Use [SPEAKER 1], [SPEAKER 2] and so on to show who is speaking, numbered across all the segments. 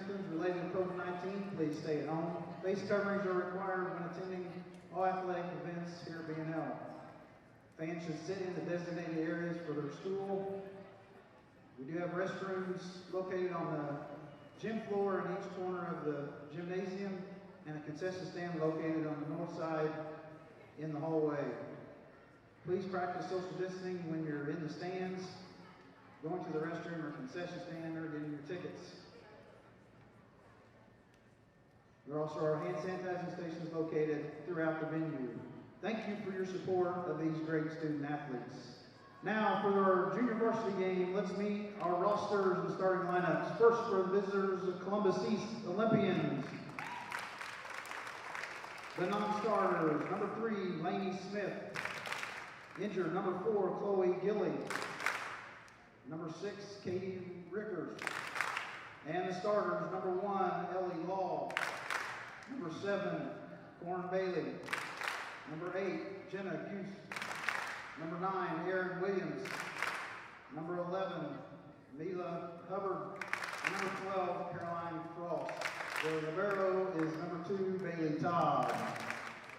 [SPEAKER 1] symptoms related to COVID-19, please stay at home. Face coverings are required when attending all athletic events here at B&L. Fans should sit in the designated areas for their school. We do have restrooms located on the gym floor in each corner of the gymnasium and a concession stand located on the north side in the hallway. Please practice social distancing when you're in the stands, going to the restroom or concession stand, or getting your tickets. There also are hand sanitizing stations located throughout the venue. Thank you for your support of these great student athletes. Now for our junior varsity game, let's meet our rosters and starting lineups. First for the visitors, the Columbus East Olympians. The non-starters, number 3, Lainey Smith. Injured, number 4, Chloe Gilly. Number 6, Katie Rickers. And the starters, number 1, Ellie Law. Number 7, Corin Bailey. Number 8, Jenna Cuse. Number 9, Erin Williams. Number 11, Mila Hubbard. And number 12, Caroline Frost. The libero is number 2, Bailey Todd.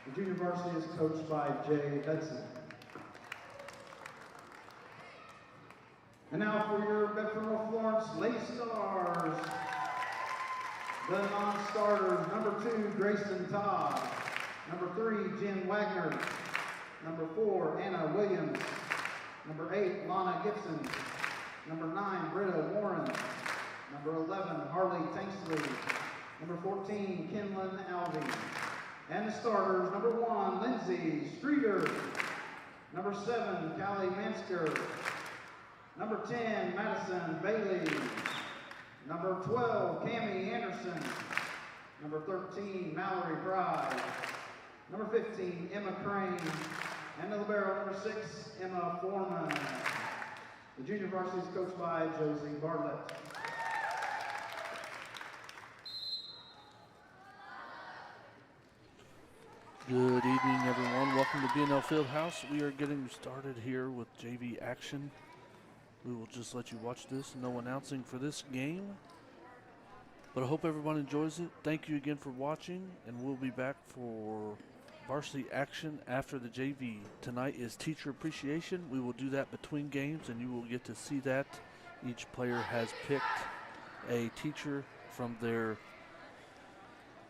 [SPEAKER 1] The junior varsity is coached by Jay Hudson. And now for your Bedford North Florence Lady Stars. The non-starters, number 2, Grayson Todd. Number 3, Jen Wagner. Number 4, Anna Williams. Number 8, Lana Gibson. Number 9, Britta Warren. Number 11, Harley Tanksley. Number 14, Kenlyn Alvey. And the starters, number 1, Lindsay Streeter. Number 7, Callie Mansker. Number 10, Madison Bailey. Number 12, Cammie Anderson. Number 13, Mallory Pride. Number 15, Emma Crane. And the libero, number 6, Emma Foreman. The junior varsity is coached by Josie Bartlett.
[SPEAKER 2] Good evening, everyone. Welcome to B&L Fieldhouse. We are getting started here with JV action. We will just let you watch this. No announcing for this game. But I hope everyone enjoys it. Thank you again for watching, and we'll be back for varsity action after the JV. Tonight is teacher appreciation. We will do that between games, and you will get to see that. Each player has picked a teacher from their,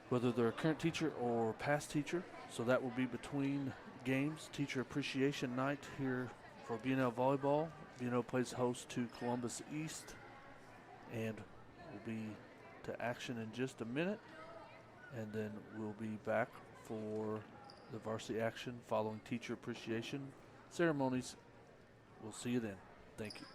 [SPEAKER 2] whether they're a current teacher or past teacher. So that will be between games. Teacher appreciation night here for B&L Volleyball. B&L plays host to Columbus East, and we'll be to action in just a minute, and then we'll be back for the varsity action following teacher appreciation ceremonies. We'll see you then. Thank you.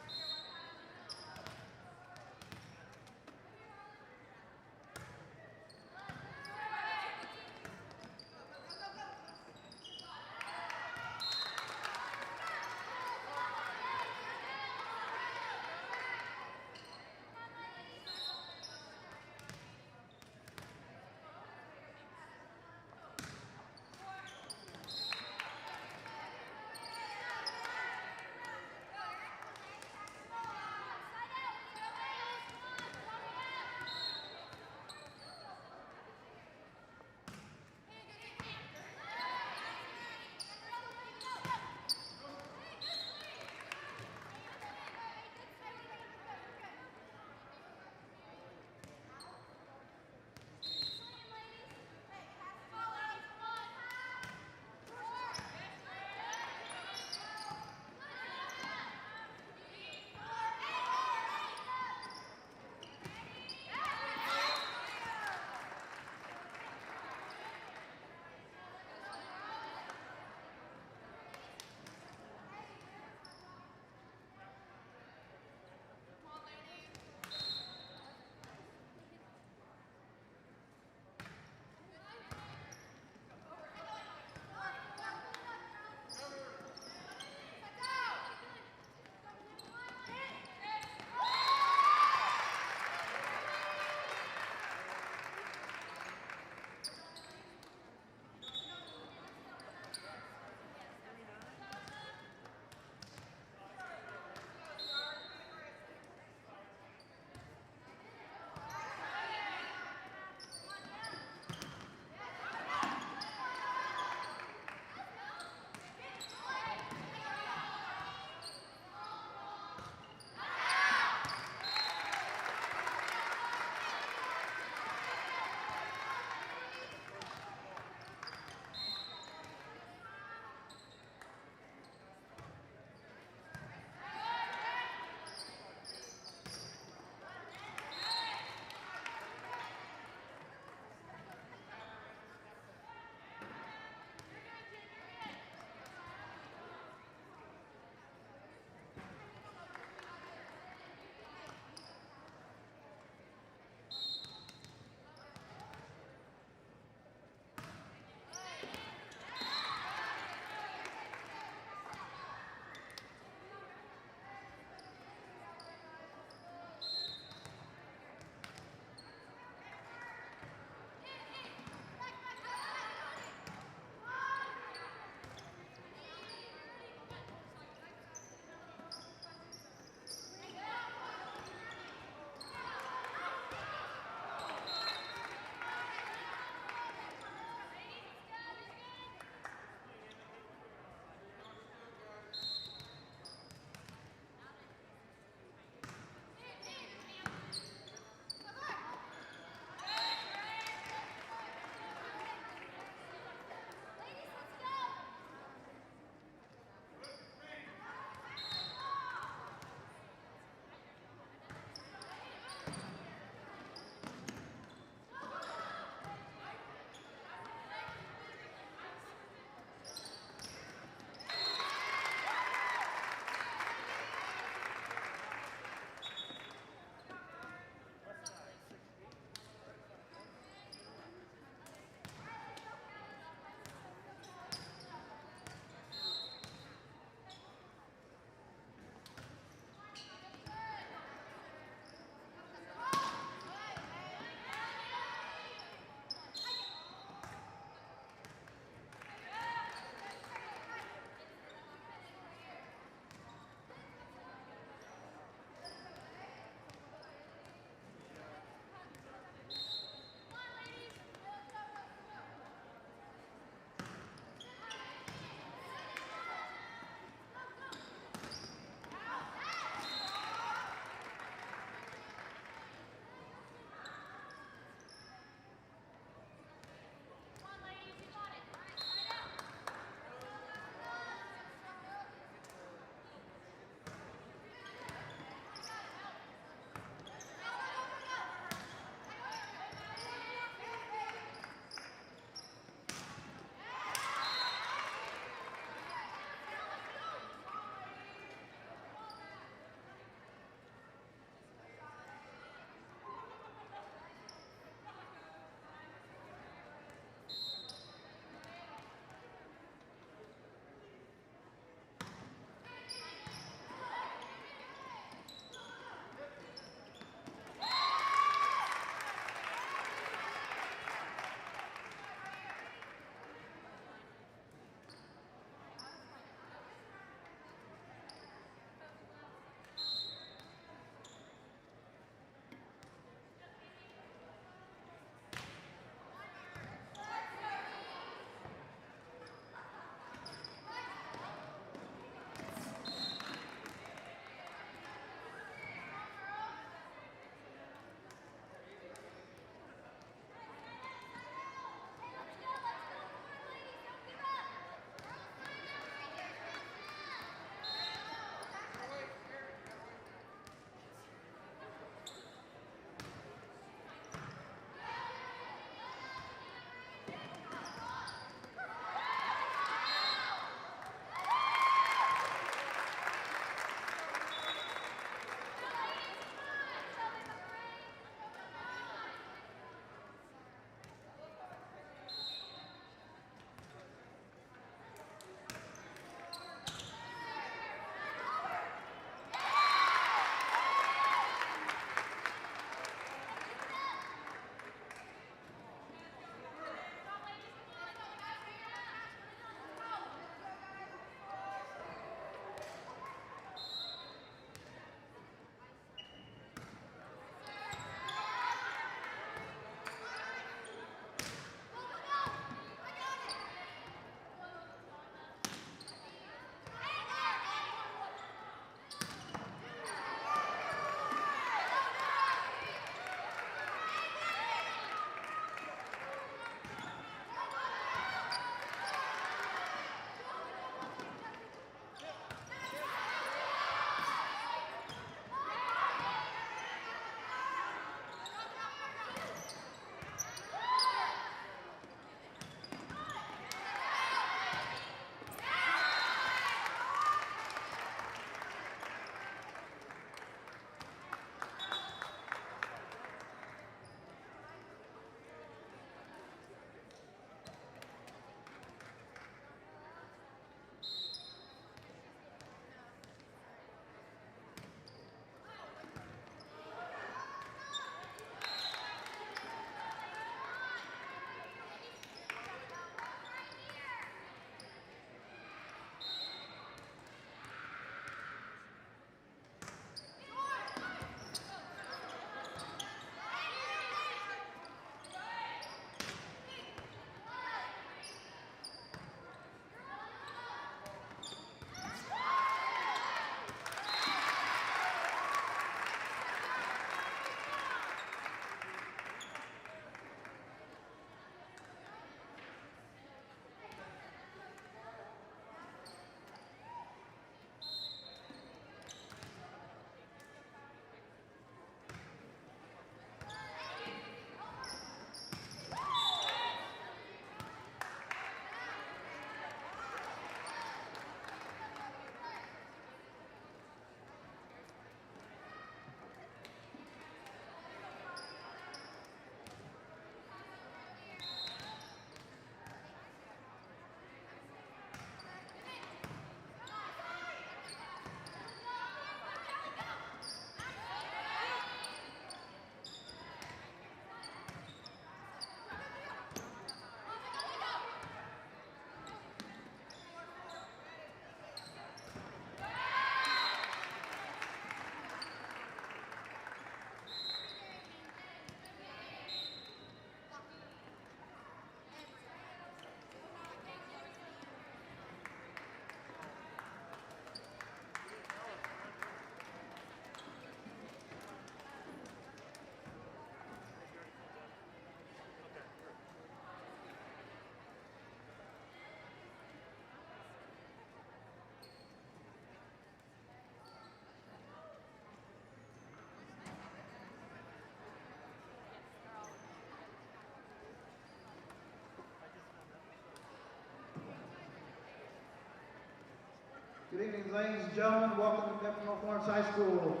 [SPEAKER 1] Good evening, ladies and gentlemen. Welcome to Bedford North Lawrence High School.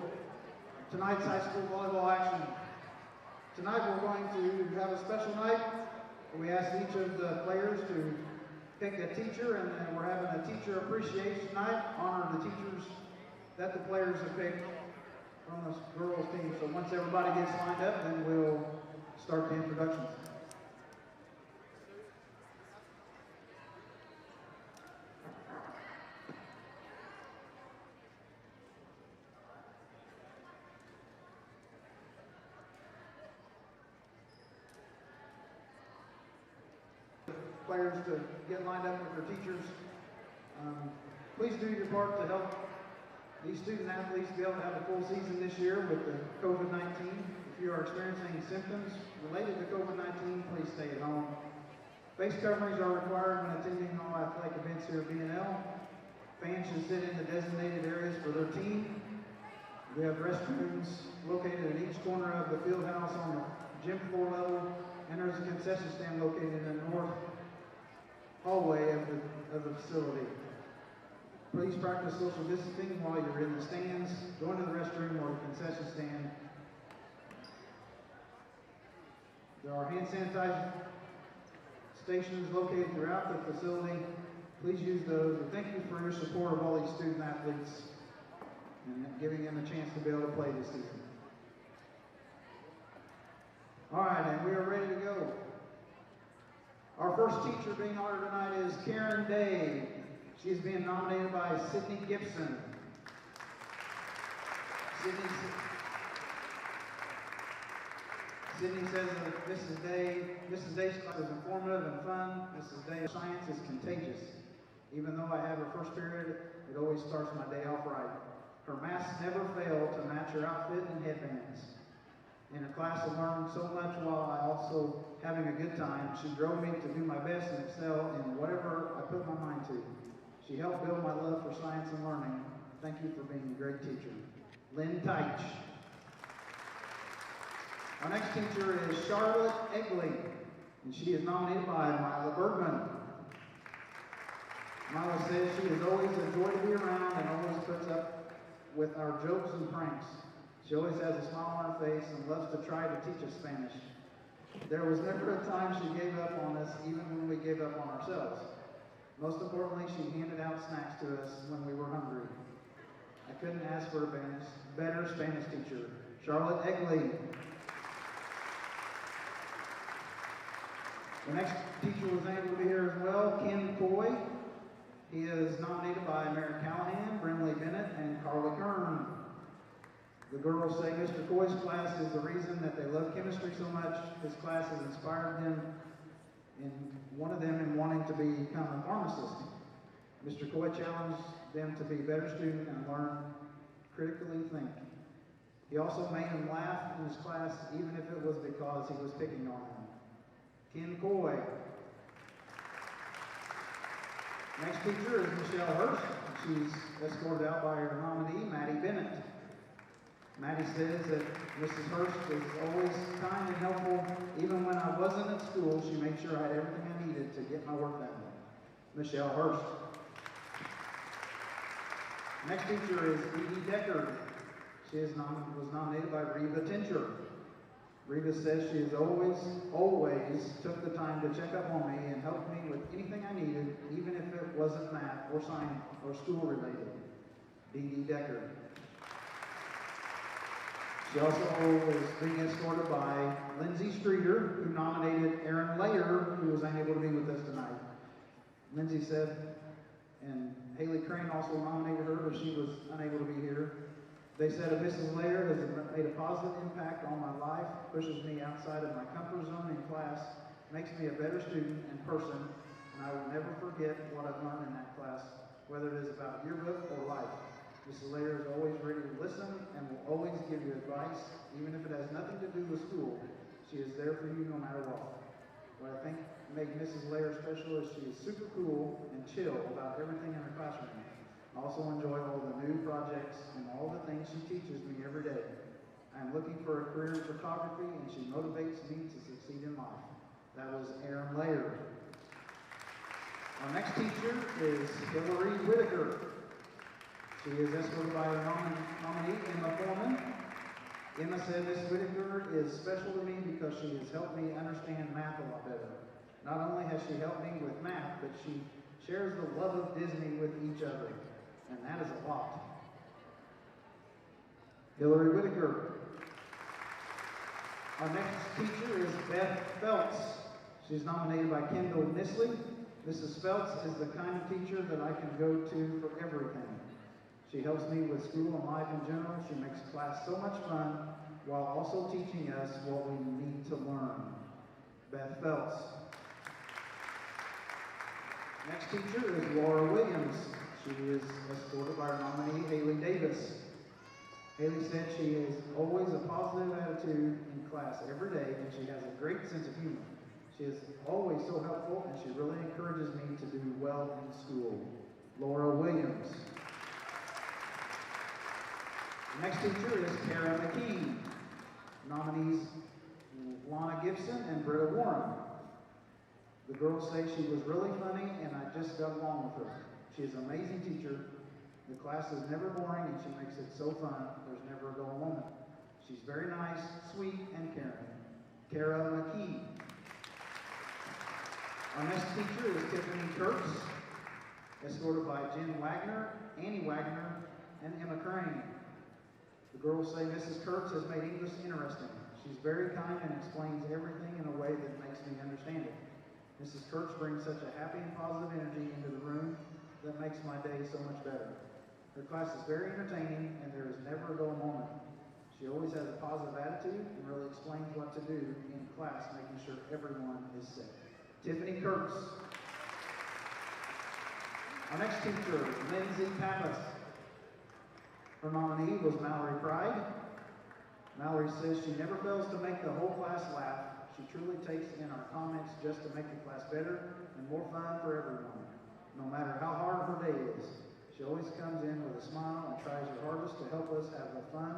[SPEAKER 1] Tonight's high school volleyball action. Tonight we're going to have a special night. We asked each of the players to pick a teacher, and then we're having a teacher appreciation night. Honor the teachers that the players have picked from the girls team. So once everybody gets lined up, then we'll start the introductions. Players to get lined up with their teachers. Please do your part to help these student athletes be able to have a full season this year with the COVID-19. If you are experiencing symptoms related to COVID-19, please stay at home. Face coverings are required when attending all athletic events here at B&L. Fans should sit in the designated areas for their team. We have restrooms located at each corner of the field house on the gym floor level, and there's a concession stand located in the north hallway of the facility. Please practice social distancing while you're in the stands, going to the restroom or the concession stand. There are hand sanitizer stations located throughout the facility. Please use those. And thank you for your support of all these student athletes and giving them a chance to be able to play this season. All right, and we are ready to go. Our first teacher being honored tonight is Karen Day. She is being nominated by Sydney Gibson. Sydney says that Mrs. Day's class is informative and fun. Mrs. Day's science is contagious. Even though I have her first period, it always starts my day off right. Her masks never fail to match her outfit and headbands. In her class, I learned so much while I also having a good time. She drove me to do my best and excel in whatever I put my mind to. She helped build my love for science and learning. Thank you for being a great teacher. Lynn Teich. Our next teacher is Charlotte Egley, and she is nominated by Mila Bergman. Mila says she is always a joy to be around and always puts up with our jokes and pranks. She always has a smile on her face and loves to try to teach us Spanish. There was never a time she gave up on us, even when we gave up on ourselves. Most importantly, she handed out snacks to us when we were hungry. I couldn't ask for a better Spanish teacher. Charlotte Egley. The next teacher was able to be here as well, Ken Coy. He is nominated by Mary Callahan, Brimley Bennett, and Carla Kern. The girls say Mr. Coy's class is the reason that they love chemistry so much. His class has inspired them, and one of them in wanting to become a pharmacist. Mr. Coy challenged them to be better students and learn critically think. He also made them laugh in his class, even if it was because he was picking on them. Ken Coy. Next teacher is Michelle Hurst. She's escorted out by her nominee, Maddie Bennett. Maddie says that Mrs. Hurst is always kind and helpful. Even when I wasn't at school, she made sure I had everything I needed to get my work done. Michelle Hurst. Next teacher is Edie Decker. She was nominated by Reba Tincher. Reba says she has always took the time to check up on me and help me with anything I needed, even if it wasn't math or science or school related. Edie Decker. She also is being escorted by Lindsay Streeter, who nominated Aaron Layer, who was unable to be with us tonight. Lindsay said, and Haley Crane also nominated her, but she was unable to be here. They said Mrs. Layer has made a positive impact on my life, pushes me outside of my comfort zone in class, makes me a better student and person, and I will never forget what I've learned in that class, whether it is about yearbook or life. Mrs. Layer is always ready to listen and will always give you advice, even if it has nothing to do with school. She is there for you no matter what. What I think made Mrs. Layer special is she is super cool and chill about everything in her classroom. I also enjoy all the new projects and all the things she teaches me every day. I am looking for a career in photography, and she motivates me to succeed in life. That was Aaron Layer. Our next teacher is Hillary Whitaker. She is escorted by her nominee, Emma Foreman. Emma said Miss Whitaker is special to me because she has helped me understand math a lot better. Not only has she helped me with math, but she shares the love of Disney with each other, and that is a lot. Hillary Whitaker. Our next teacher is Beth Phelps. She's nominated by Kendall Nisley. Mrs. Phelps is the kind of teacher that I can go to for everything. She helps me with school and life in general. She makes class so much fun while also teaching us what we need to learn. Beth Phelps. Next teacher is Laura Williams. She is escorted by our nominee, Haley Davis. Haley said she has always a positive attitude in class every day, and she has a great sense of humor. She is always so helpful, and she really encourages me to do well in school. Laura Williams. The next teacher is Kara McKee. Nominees Lana Gibson and Britta Warren. The girls say she was really funny, and I just got along with her. She is an amazing teacher. The class is never boring, and she makes it so fun. There's never a dull moment. She's very nice, sweet, and caring. Kara McKee. Our next teacher is Tiffany Kurtz, escorted by Jen Wagner, Annie Wagner, and Emma Crane. The girls say Mrs. Kurtz has made English interesting. She's very kind and explains everything in a way that makes me understand it. Mrs. Kurtz brings such a happy and positive energy into the room that makes my day so much better. Her class is very entertaining, and there is never a dull moment. She always has a positive attitude and really explains what to do in class, making sure everyone is safe. Tiffany Kurtz. Our next teacher, Lindsay Pappas. Her nominee was Mallory Pride. Mallory says she never fails to make the whole class laugh. She truly takes in our comments just to make the class better and more fun for everyone, no matter how hard her day is. She always comes in with a smile and tries her hardest to help us have the fun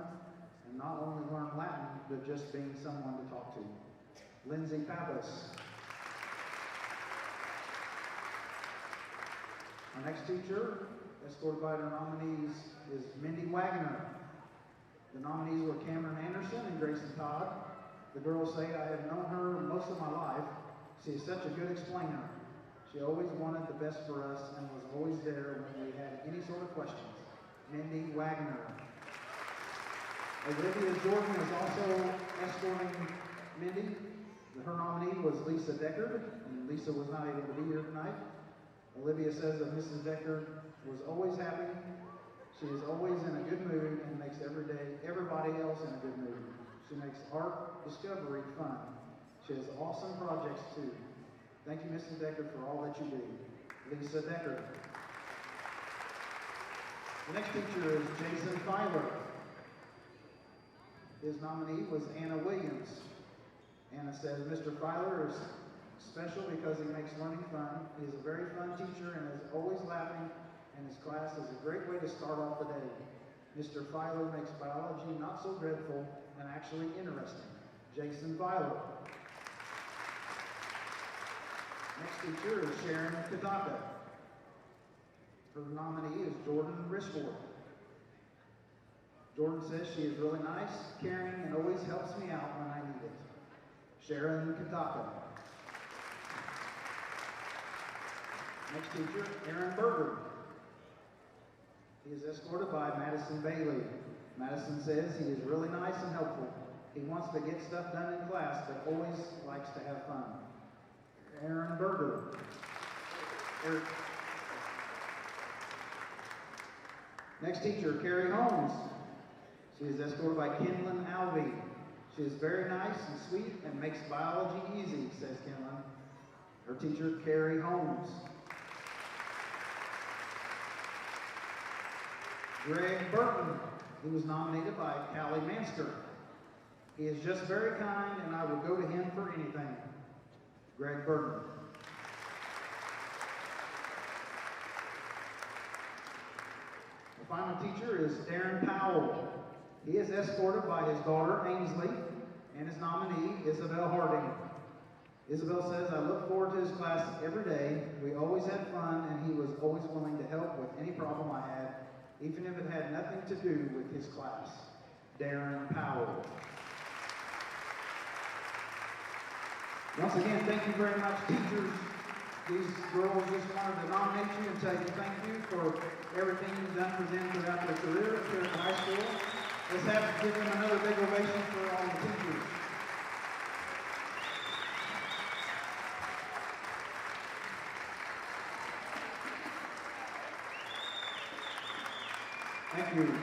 [SPEAKER 1] and not only learn Latin, but just being someone to talk to. Lindsay Pappas. Our next teacher, escorted by the nominees, is Mindy Wagner. The nominees were Cameron Anderson and Grayson Todd. The girls say I have known her most of my life. She is such a good explainer. She always wanted the best for us and was always there when we had any sort of questions. Mindy Wagner. Olivia Jordan is also escorting Mindy. Her nominee was Lisa Deckard, and Lisa was not able to be here tonight. Olivia says that Mrs. Deckard was always happy. She is always in a good mood and makes everybody else in a good mood. She makes art discovery fun. She has awesome projects too. Thank you, Mrs. Deckard, for all that you do. Lisa Deckard. The next teacher is Jason Filer. His nominee was Anna Williams. Anna says Mr. Filer is special because he makes learning fun. He is a very fun teacher and is always laughing, and his class is a great way to start off the day. Mr. Filer makes biology not so dreadful and actually interesting. Jason Filer. Next teacher is Sharon Kadaka. Her nominee is Jordan Rishford. Jordan says she is really nice, caring, and always helps me out when I need it. Sharon Kadaka. Next teacher, Aaron Berger. He is escorted by Madison Bailey. Madison says he is really nice and helpful. He wants to get stuff done in class, but always likes to have fun. Aaron Berger. Next teacher, Carrie Holmes. She is escorted by Kenlyn Alvey. She is very nice and sweet and makes biology easy, says Kenlyn. Her teacher, Carrie Holmes. Greg Burton. He was nominated by Callie Mansker. He is just very kind, and I will go to him for anything. Greg Burton. The final teacher is Darren Powell. He is escorted by his daughter, Ainsley, and his nominee, Isabel Harding. Isabel says, I look forward to his class every day. We always had fun, and he was always willing to help with any problem I had. even if it had nothing to do with his class. Darren Powell. Once again, thank you very much, teachers. These girls just wanted to nominate you and tell you thank you for everything you've done for them throughout their career here at high school. Let's have to give them another big ovation for all the teachers. Thank you.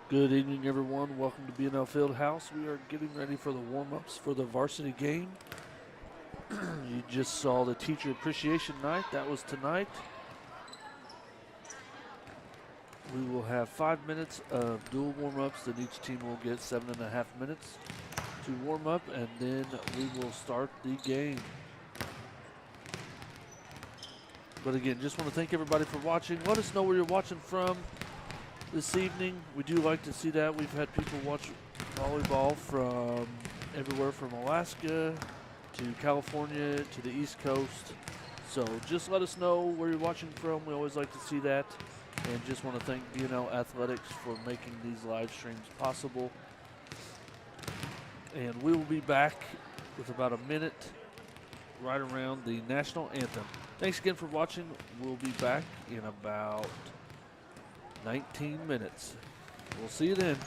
[SPEAKER 2] Good evening, everyone. Welcome to B&L Fieldhouse. We are getting ready for the warm-ups for the varsity game. You just saw the teacher appreciation night. That was tonight. We will have 5 minutes of dual warm-ups. Then each team will get 7.5 minutes to warm up, and then we will start the game. But again, just want to thank everybody for watching. Let us know where you're watching from this evening. We do like to see that. We've had people watch volleyball from everywhere from Alaska to California to the East Coast. So just let us know where you're watching from. We always like to see that. And just want to thank B&L Athletics for making these live streams possible. And we will be back with about a minute right around the national anthem. Thanks again for watching. We'll be back in about 19 minutes. We'll see you then.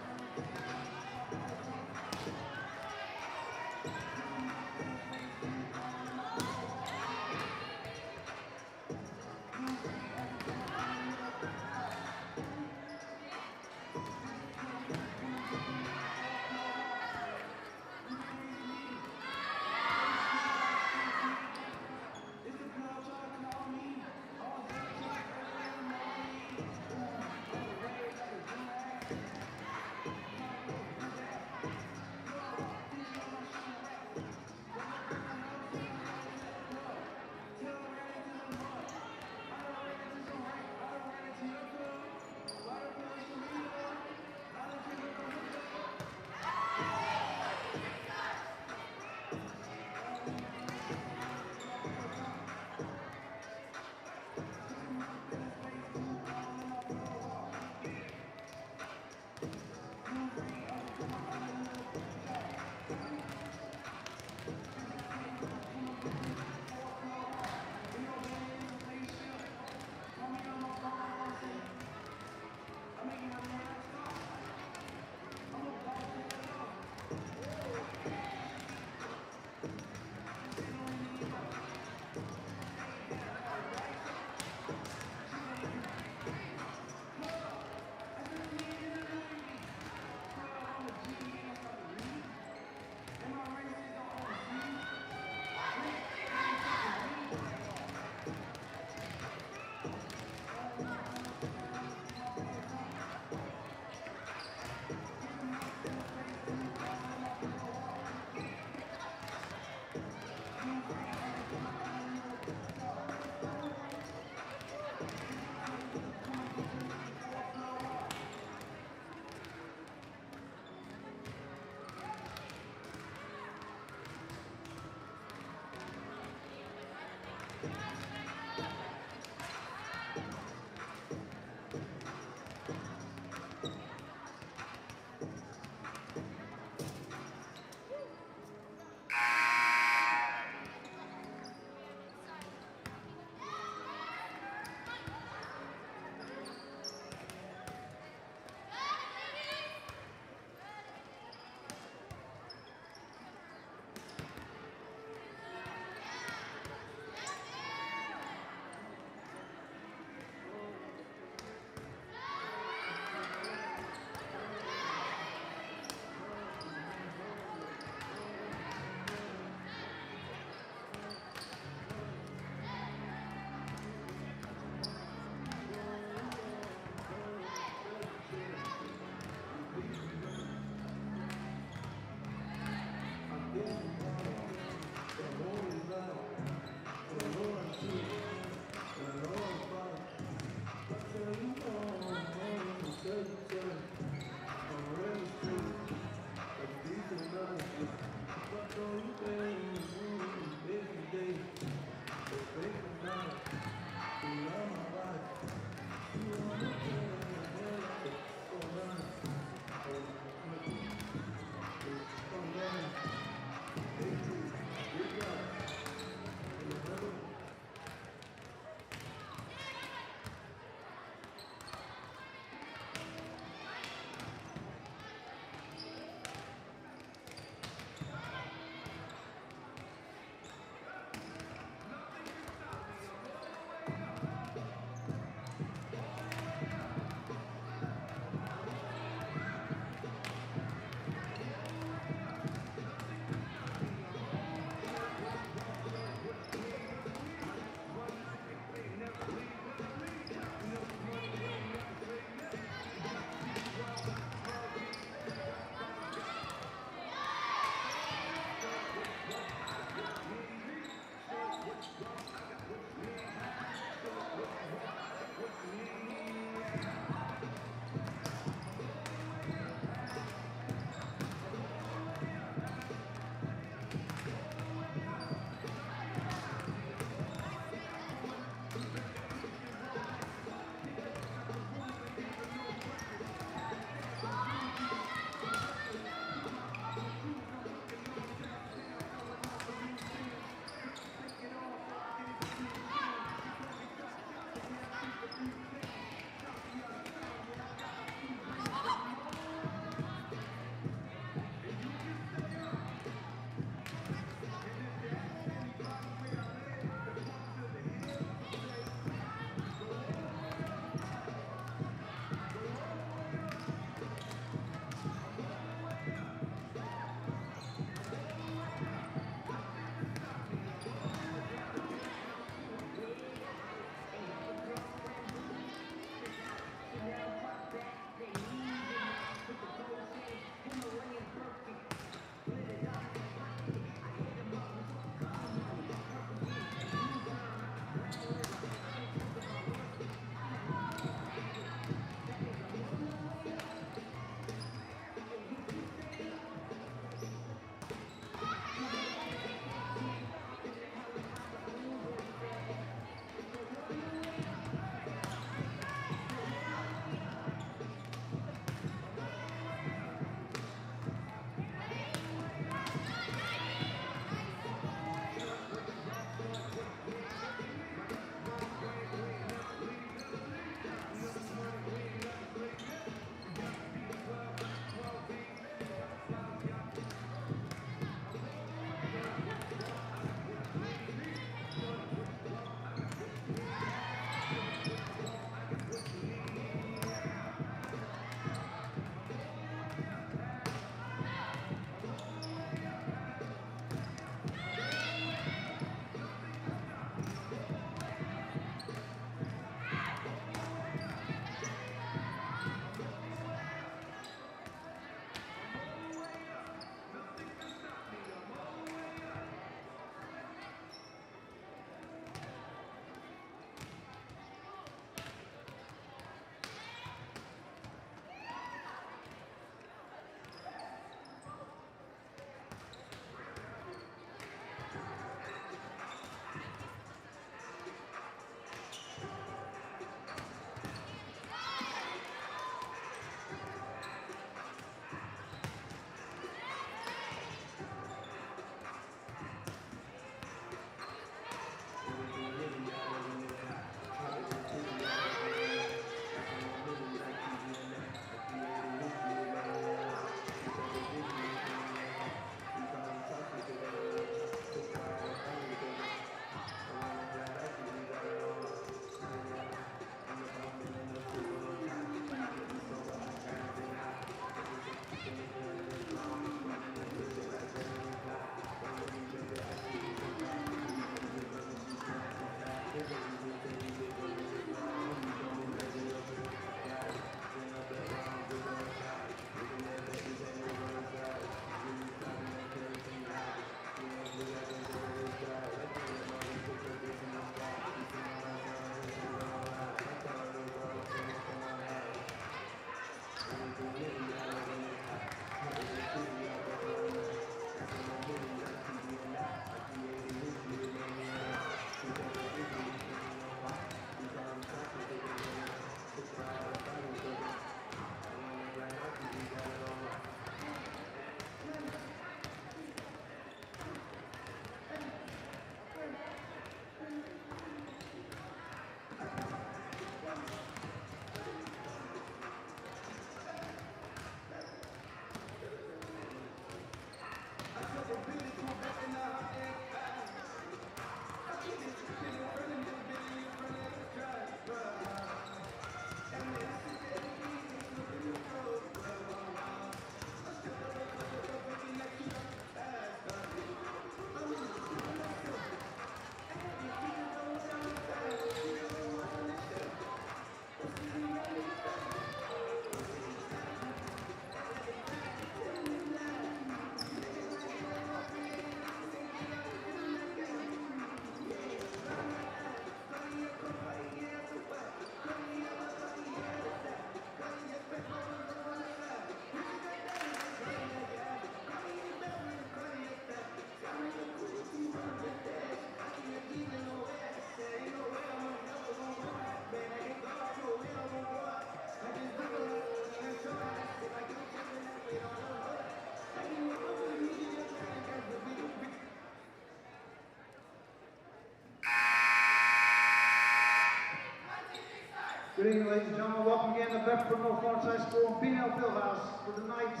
[SPEAKER 1] Good evening, ladies and gentlemen. Welcome again to Bedford North Florence High School and B&L Fieldhouse for tonight's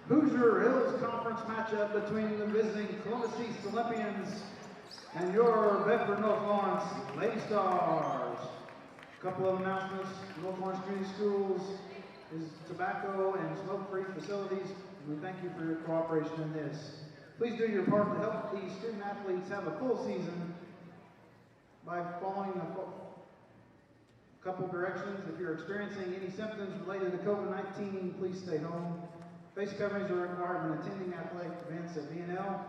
[SPEAKER 1] Hoosier Hills Conference matchup between the visiting Columbus East Olympians and your Bedford North Florence Lady Stars. A couple of announcements. North Florence Community Schools is tobacco and smoke-free facilities, and we thank you for your cooperation in this. Please do your part to help these student athletes have a full season by following a couple directions. If you're experiencing any symptoms related to COVID-19, please stay home. Face coverings are required when attending athletic events at B&L.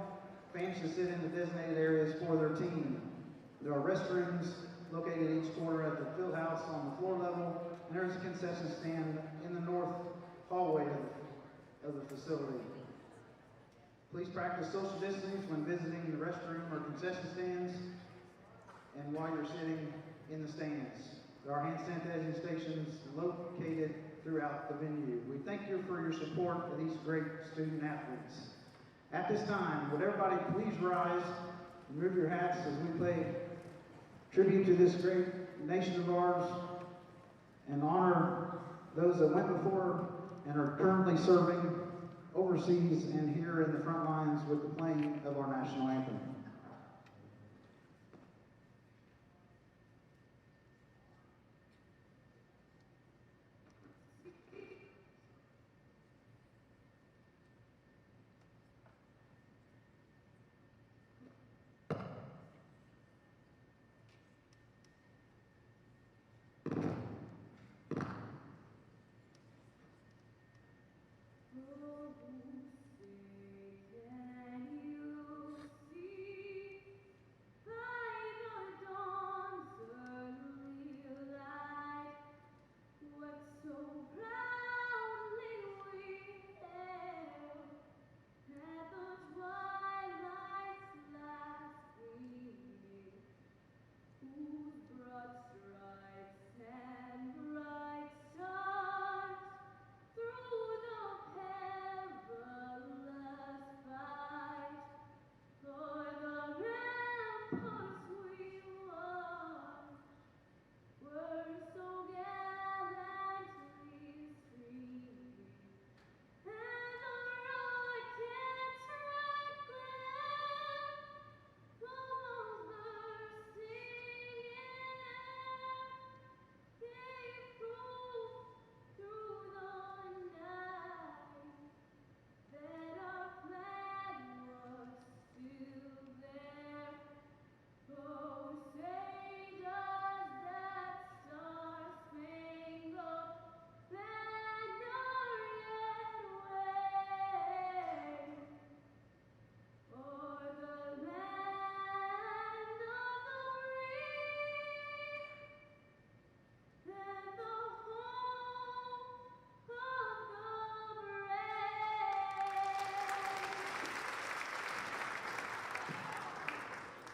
[SPEAKER 1] Fans should sit in the designated areas for their team. There are restrooms located each quarter at the field house on the floor level, and there is a concession stand in the north hallway of the facility. Please practice social distancing when visiting the restroom or concession stands and while you're sitting in the stands. There are hand sanitizing stations located throughout the venue. We thank you for your support of these great student athletes. At this time, would everybody please rise and remove your hats as we pay tribute to this great nation of ours and honor those that went before and are currently serving overseas and here in the front lines with the playing of our national anthem.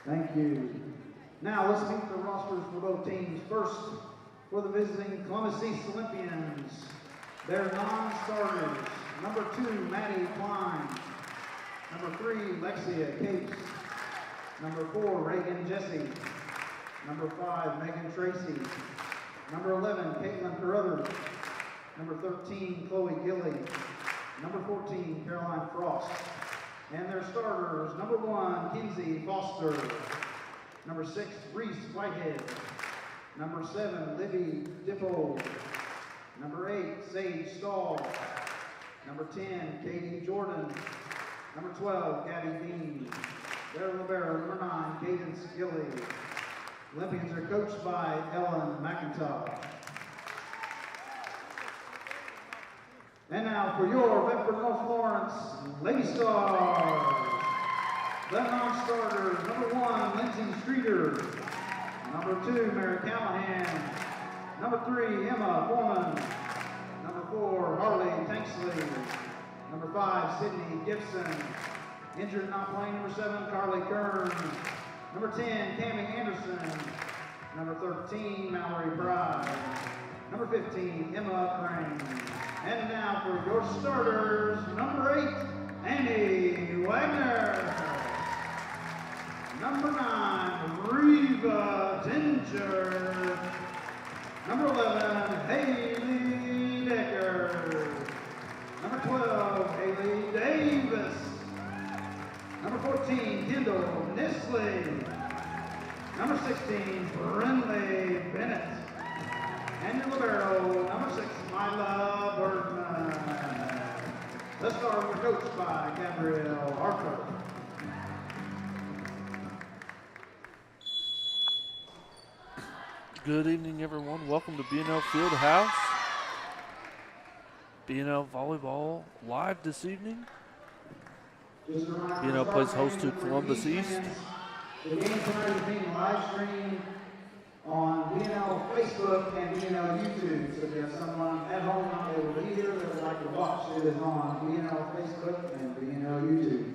[SPEAKER 1] Thank you. Now let's meet the rosters for both teams. First, for the visiting Columbus East Olympians, their non-starters. Number 2, Maddie Klein. Number 3, Lexia Capes. Number 4, Reagan Jesse. Number 5, Megan Tracy. Number 11, Caitlin Carruthers. Number 13, Chloe Gilly. Number 14, Caroline Frost. And their starters, number 1, Kinsey Foster. Number 6, Reese Whitehead. Number 7, Libby Dippold. Number 8, Sage Stahl. Number 10, Katie Jordan. Number 12, Gabby Dean. Their libero, number 9, Cadence Gilly. Olympians are coached by Ellen McIntosh. And now for your Bedford North Florence Lady Stars. The non-starters, number 1, Lindsay Streeter. Number 2, Mary Callahan. Number 3, Emma Foreman. Number 4, Harley Tanksley. Number 5, Sydney Gibson. Injured not playing, number 7, Carly Kern. Number 10, Cammie Anderson. Number 13, Mallory Bride. Number 15, Emma Crane. And now for your starters, number 8, Annie Wagner. Number 9, Reva Dinger. Number 11, Haley Decker. Number 12, Haley Davis. Number 14, Kendall Nisley. Number 16, Brinley Bennett. And your libero, number 6, Myla Bergman. The Stars were coached by Gabrielle Harper.
[SPEAKER 2] Good evening, everyone. Welcome to B&L Fieldhouse. B&L Volleyball live this evening. B&L plays host to Columbus East.
[SPEAKER 1] The game tonight is being live streamed on B&L Facebook and B&L YouTube. So if you have someone at home not able to be here that would like to watch, it is on B&L Facebook and B&L YouTube.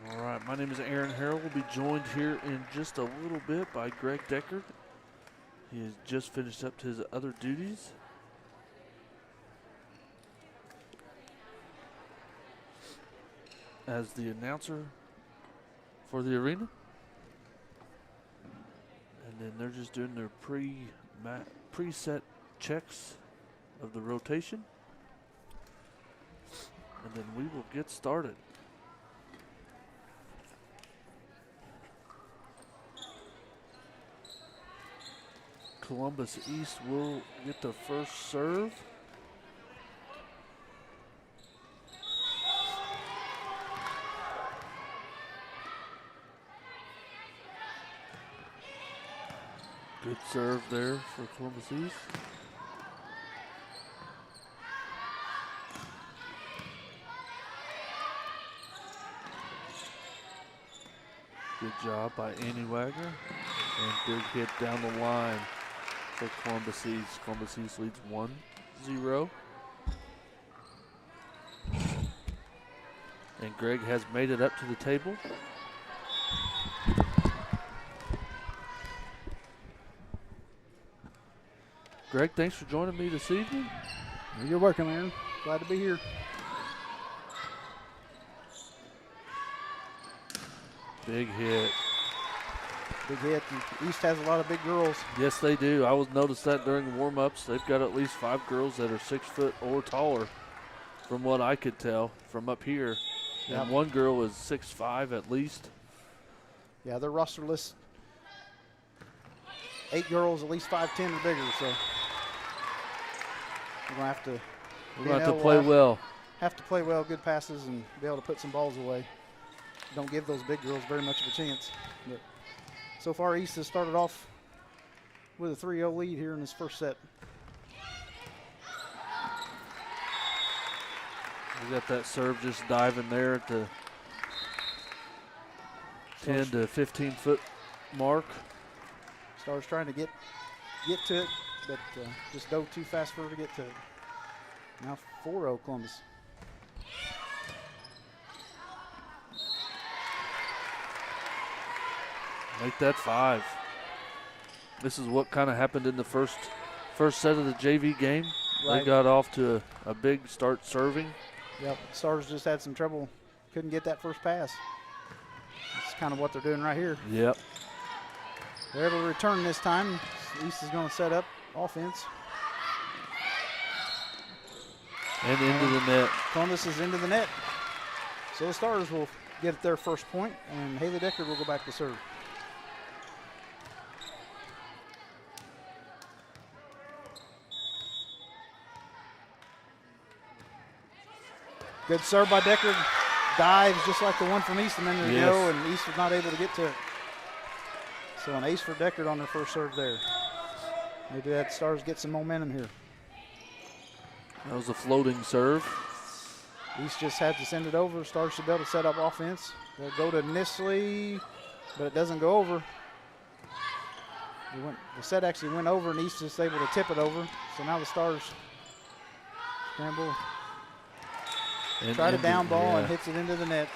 [SPEAKER 2] All right, my name is Aaron Harrell. We'll be joined here in just a little bit by Greg Deckard. He has just finished up his other duties. As the announcer for the arena. And then they're just doing their preset checks of the rotation. And then we will get started. Columbus East will get the first serve. Good serve there for Columbus East. Good job by Annie Wagner. And big hit down the line for Columbus East. Columbus East leads 1-0. And Greg has made it up to the table. Greg, thanks for joining me this evening.
[SPEAKER 3] You're welcome, Aaron. Glad to be here.
[SPEAKER 2] Big hit.
[SPEAKER 3] Big hit. East has a lot of big girls.
[SPEAKER 2] Yes, they do. I was noticed that during the warm-ups. They've got at least 5 girls that are 6 foot or taller, from what I could tell from up here.
[SPEAKER 3] Yep.
[SPEAKER 2] And one girl is 6'5" at least.
[SPEAKER 3] Yeah, their roster lists 8 girls, at least 5'10" or bigger. So we're gonna have to.
[SPEAKER 2] We're going to have to play well.
[SPEAKER 3] Have to play well, good passes, and be able to put some balls away. Don't give those big girls very much of a chance. But so far, East has started off with a 3-0 lead here in this first set.
[SPEAKER 2] We got that serve just diving there at the 10 to 15 foot mark.
[SPEAKER 3] Stars trying to get to it, but just dove too fast for her to get to it. Now 4-0 Columbus.
[SPEAKER 2] Make that 5. This is what kind of happened in the first set of the JV game.
[SPEAKER 3] Right.
[SPEAKER 2] They got off to a big start serving.
[SPEAKER 3] Yep, Stars just had some trouble. Couldn't get that first pass. That's kind of what they're doing right here.
[SPEAKER 2] Yep.
[SPEAKER 3] They're able to return this time. East is going to set up offense.
[SPEAKER 2] And into the net.
[SPEAKER 3] Columbus is into the net. So the Stars will get their first point, and Haley Decker will go back to serve. Good serve by Decker. Dives just like the one from East a minute ago, and East was not able to get to it. So an ace for Deckard on their first serve there. Maybe that Stars get some momentum here.
[SPEAKER 2] That was a floating serve.
[SPEAKER 3] East just had to send it over. Stars should be able to set up offense. They'll go to Nisley, but it doesn't go over. The set actually went over, and East is able to tip it over. So now the Stars scramble. Try to down ball and hits it into the net.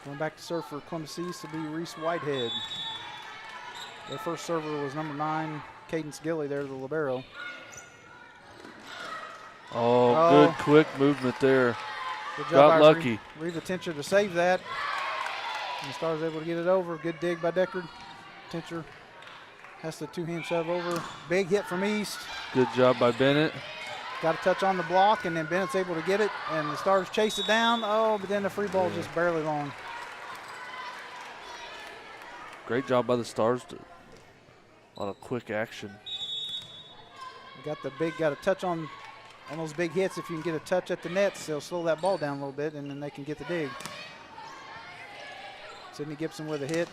[SPEAKER 3] Going back to serve for Columbus East to be Reese Whitehead. Their first server was number 9, Cadence Gilly there, the libero.
[SPEAKER 2] Oh, good quick movement there.
[SPEAKER 3] Good job
[SPEAKER 2] Got
[SPEAKER 3] by
[SPEAKER 2] lucky.
[SPEAKER 3] Reva Tincher to save that. And the Stars able to get it over. Good dig by Deckard. Tincher has the two-hand shove over. Big hit from East.
[SPEAKER 2] Good job by Bennett.
[SPEAKER 3] Got a touch on the block, and then Bennett's able to get it, and the Stars chase it down. Oh, but then the free ball is just barely long.
[SPEAKER 2] Great job by the Stars. A lot of quick action.
[SPEAKER 3] Got a touch on those big hits. If you can get a touch at the nets, they'll slow that ball down a little bit, and then they can get the dig. Sydney Gibson with a hit.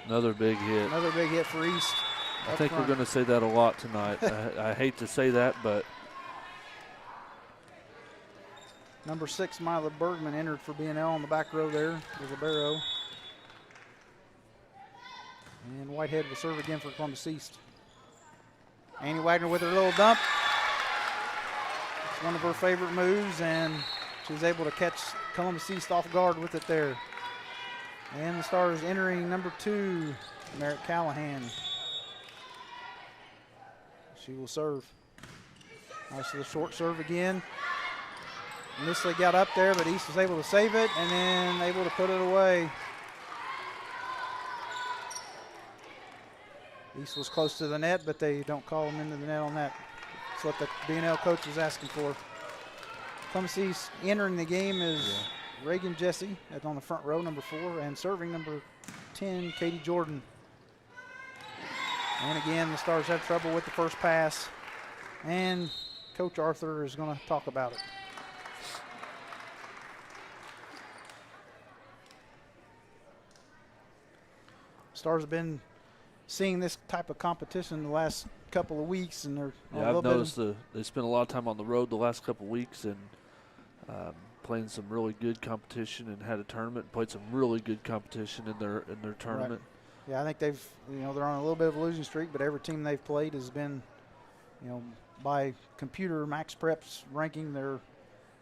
[SPEAKER 2] Another big hit.
[SPEAKER 3] Another big hit for East.
[SPEAKER 2] I think we're going to say that a lot tonight. I hate to say that, but.
[SPEAKER 3] Number 6, Mila Bergman, entered for B&L on the back row there with libero. And Whitehead will serve again for Columbus East. Annie Wagner with her little dump. It's one of her favorite moves, and she was able to catch Columbus East off guard with it there. And the Stars entering number 2, Merritt Callahan. She will serve. Nice little short serve again. Missley got up there, but East was able to save it and then able to put it away. East was close to the net, but they don't call them into the net on that. That's what the B&L coach was asking for. Columbus East entering the game is Reagan Jesse on the front row, number 4, and serving number 10, Katie Jordan. And again, the Stars have trouble with the first pass, and Coach Arthur is going to talk about it. Stars have been seeing this type of competition the last couple of weeks, and they're
[SPEAKER 2] I've noticed they spent a lot of time on the road the last couple of weeks and playing some really good competition, and had a tournament and played some really good competition in their tournament.
[SPEAKER 3] Right. Yeah, I think they've they're on a little bit of a losing streak, but every team they've played has been by computer Max Prep's ranking, they're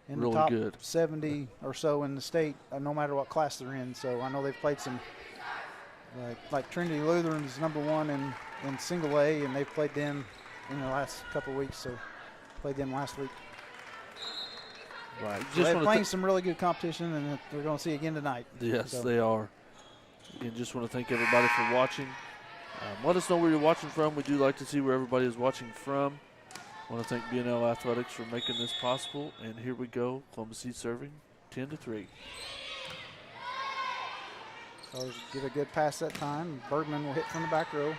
[SPEAKER 3] in
[SPEAKER 2] really
[SPEAKER 3] the top
[SPEAKER 2] good.
[SPEAKER 3] 70 or so in the state, no matter what class they're in. So I know they've played some. Like Trinity Lutheran is number 1 in single A, and they've played them in the last couple of weeks, so played them last week.
[SPEAKER 2] Right.
[SPEAKER 3] So they're playing some really good competition, and we're going to see again tonight.
[SPEAKER 2] Yes, they are. Again, just want to thank everybody for watching. Let us know where you're watching from. We do like to see where everybody is watching from. I want to thank B&L Athletics for making this possible, and here we go. Columbus East serving 10-3.
[SPEAKER 3] Stars get a good pass that time. Bergman will hit from the back row.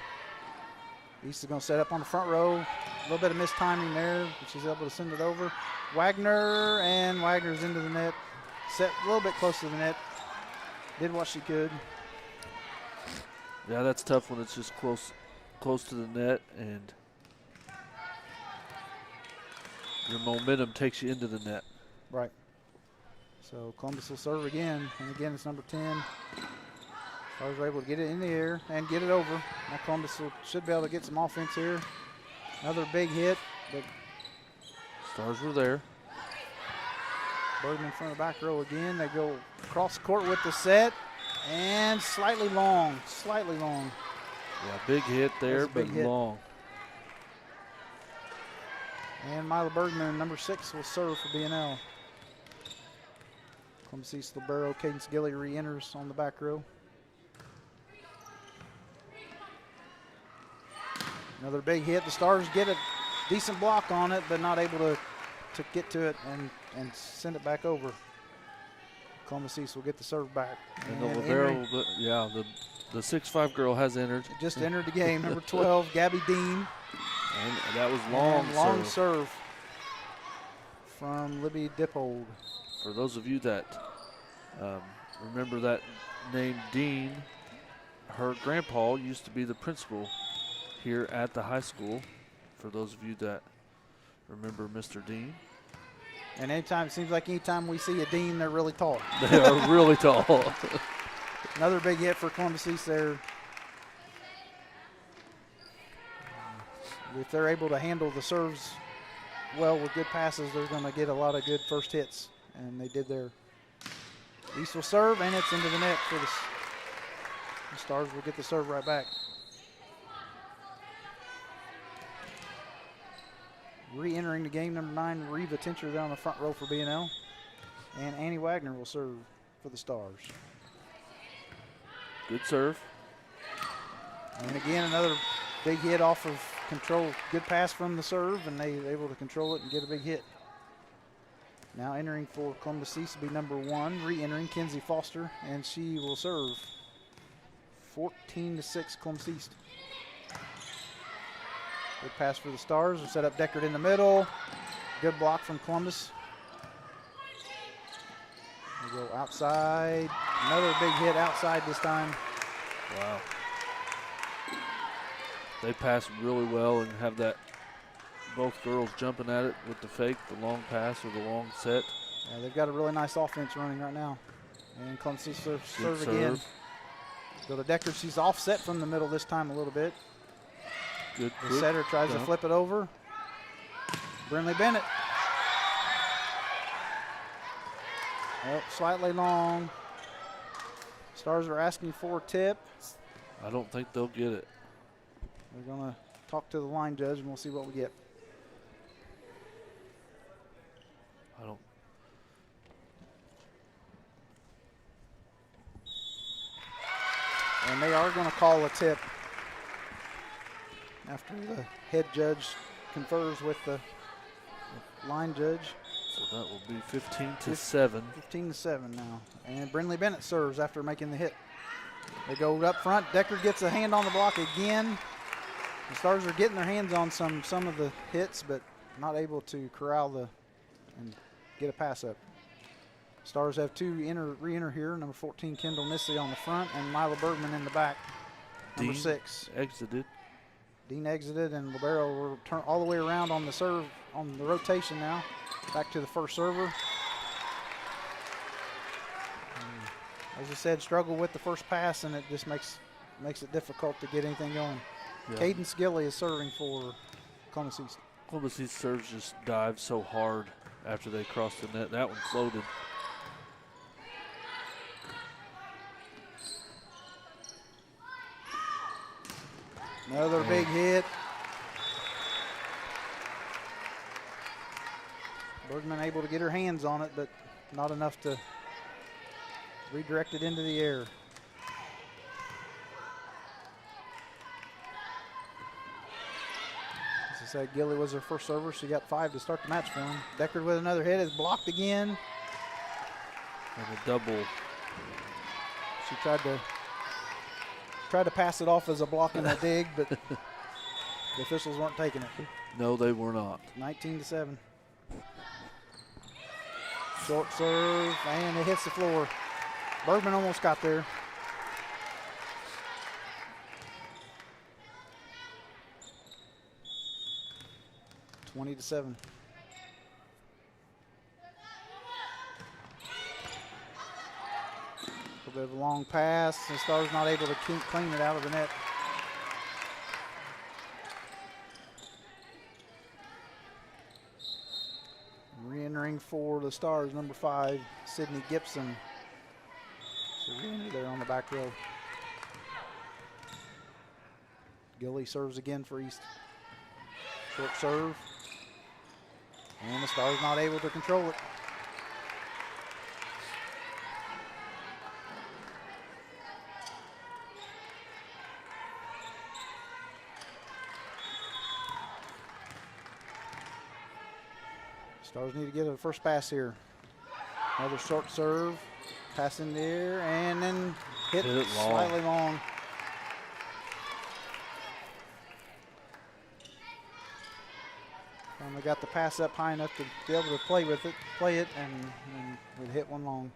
[SPEAKER 3] East is going to set up on the front row. A little bit of missed timing there, but she's able to send it over. Wagner, and Wagner's into the net. Set a little bit close to the net. Did what she could.
[SPEAKER 2] Yeah, that's tough when it's just close to the net, and your momentum takes you into the net.
[SPEAKER 3] Right. So Columbus will serve again, and again it's number 10. Stars are able to get it in the air and get it over. Now Columbus should be able to get some offense here. Another big hit, but
[SPEAKER 2] Stars were there.
[SPEAKER 3] Bergman from the back row again. They go across the court with the set, and slightly long.
[SPEAKER 2] Yeah, big hit there, but long.
[SPEAKER 3] And Mila Bergman, number 6, will serve for B&L. Columbus East libero Cadence Gilly re-enters on the back row. Another big hit. The Stars get a decent block on it, but not able to get to it and send it back over. Columbus East will get the serve back.
[SPEAKER 2] And the libero, the 6'5" girl has entered.
[SPEAKER 3] Just entered the game. Number 12, Gabby Dean.
[SPEAKER 2] And that was long.
[SPEAKER 3] And long serve from Libby Dippold.
[SPEAKER 2] For those of you that remember that name, Dean, her grandpa used to be the principal here at the high school, for those of you that remember Mr. Dean.
[SPEAKER 3] And it seems like anytime we see a Dean, they're really tall.
[SPEAKER 2] They are really tall.
[SPEAKER 3] Another big hit for Columbus East there. If they're able to handle the serves well with good passes, they're going to get a lot of good first hits, and they did there. East will serve, and it's into the net for the Stars will get the serve right back. Re-entering the game, number 9, Reva Tincher there on the front row for B&L. And Annie Wagner will serve for the Stars.
[SPEAKER 2] Good serve.
[SPEAKER 3] And again, another big hit off of control. Good pass from the serve, and they were able to control it and get a big hit. Now entering for Columbus East will be number 1, re-entering Kenzie Foster, and she will serve 14-6 Columbus East. Good pass for the Stars. We'll set up Deckard in the middle. Good block from Columbus. We go outside. Another big hit outside this time.
[SPEAKER 2] Wow. They pass really well and have that both girls jumping at it with the fake, the long pass or the long set.
[SPEAKER 3] Yeah, they've got a really nice offense running right now. And Columbus East serve again. Go to Deckard. She's offset from the middle this time a little bit.
[SPEAKER 2] Good.
[SPEAKER 3] The setter tries to flip it over. Brinley Bennett. Oh, slightly long. Stars are asking for a tip.
[SPEAKER 2] I don't think they'll get it.
[SPEAKER 3] We're going to talk to the line judge and we'll see what we get.
[SPEAKER 2] I don't.
[SPEAKER 3] And they are going to call a tip after the head judge confers with the line judge.
[SPEAKER 2] So that will be 15-7.
[SPEAKER 3] 15-7 now. And Brinley Bennett serves after making the hit. They go up front. Deckard gets a hand on the block again. The Stars are getting their hands on some of the hits, but not able to corral and get a pass up. Stars have 2 re-enter here. Number 14, Kendall Nisley on the front, and Mila Bergman in the back. Number 6.
[SPEAKER 2] Exited.
[SPEAKER 3] Dean exited, and Libero will turn all the way around on the serve, on the rotation now. Back to the first server. As I said, struggle with the first pass, and it just makes it difficult to get anything going. Yeah. Cadence Gilly is serving for Columbus East.
[SPEAKER 2] Columbus East serves just dive so hard after they cross the net. That one floated.
[SPEAKER 3] Another big hit. Bergman able to get her hands on it, but not enough to redirect it into the air. As I said, Gilly was her first server. She got 5 to start the match for him. Deckard with another hit is blocked again.
[SPEAKER 2] And a double.
[SPEAKER 3] She tried to pass it off as a block and a dig, but the officials weren't taking it.
[SPEAKER 2] No, they were not.
[SPEAKER 3] 19-7. Short serve, and it hits the floor. Bergman almost got there. (20-7). A bit of a long pass. The Stars not able to clean it out of the net. Re-entering for the Stars, number 5, Sydney Gibson. So re-enter there on the back row. Gilly serves again for East. Short serve. And the Stars not able to control it. Stars need to get a first pass here. Another short serve. Pass in the air and then hit it slightly long. Finally got the pass up high enough to be able to play it, and would hit one long.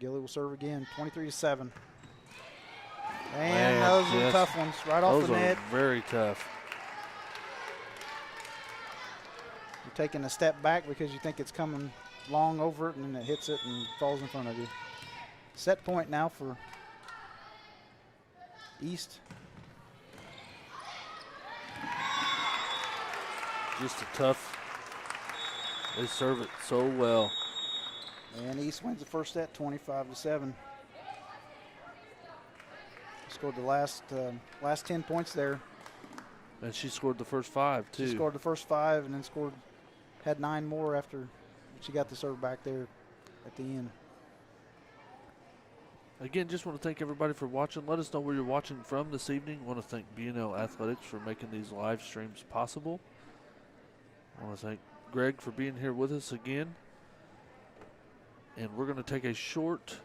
[SPEAKER 3] Gilly will serve again, 23-7. And those are tough ones, right off the net.
[SPEAKER 2] Those are very tough.
[SPEAKER 3] You're taking a step back because you think it's coming long over it, and then it hits it and falls in front of you. Set point now for East.
[SPEAKER 2] Just a tough. They serve it so well.
[SPEAKER 3] And East wins the first set, 25-7. Scored the last 10 points there.
[SPEAKER 2] And she scored the first 5 too.
[SPEAKER 3] She scored the first 5 and then had 9 more after she got the serve back there. at the end.
[SPEAKER 2] Again, just want to thank everybody for watching. Let us know where you're watching from this evening. I want to thank B&L Athletics for making these live streams possible. I want to thank Greg for being here with us again. And we're going to take a short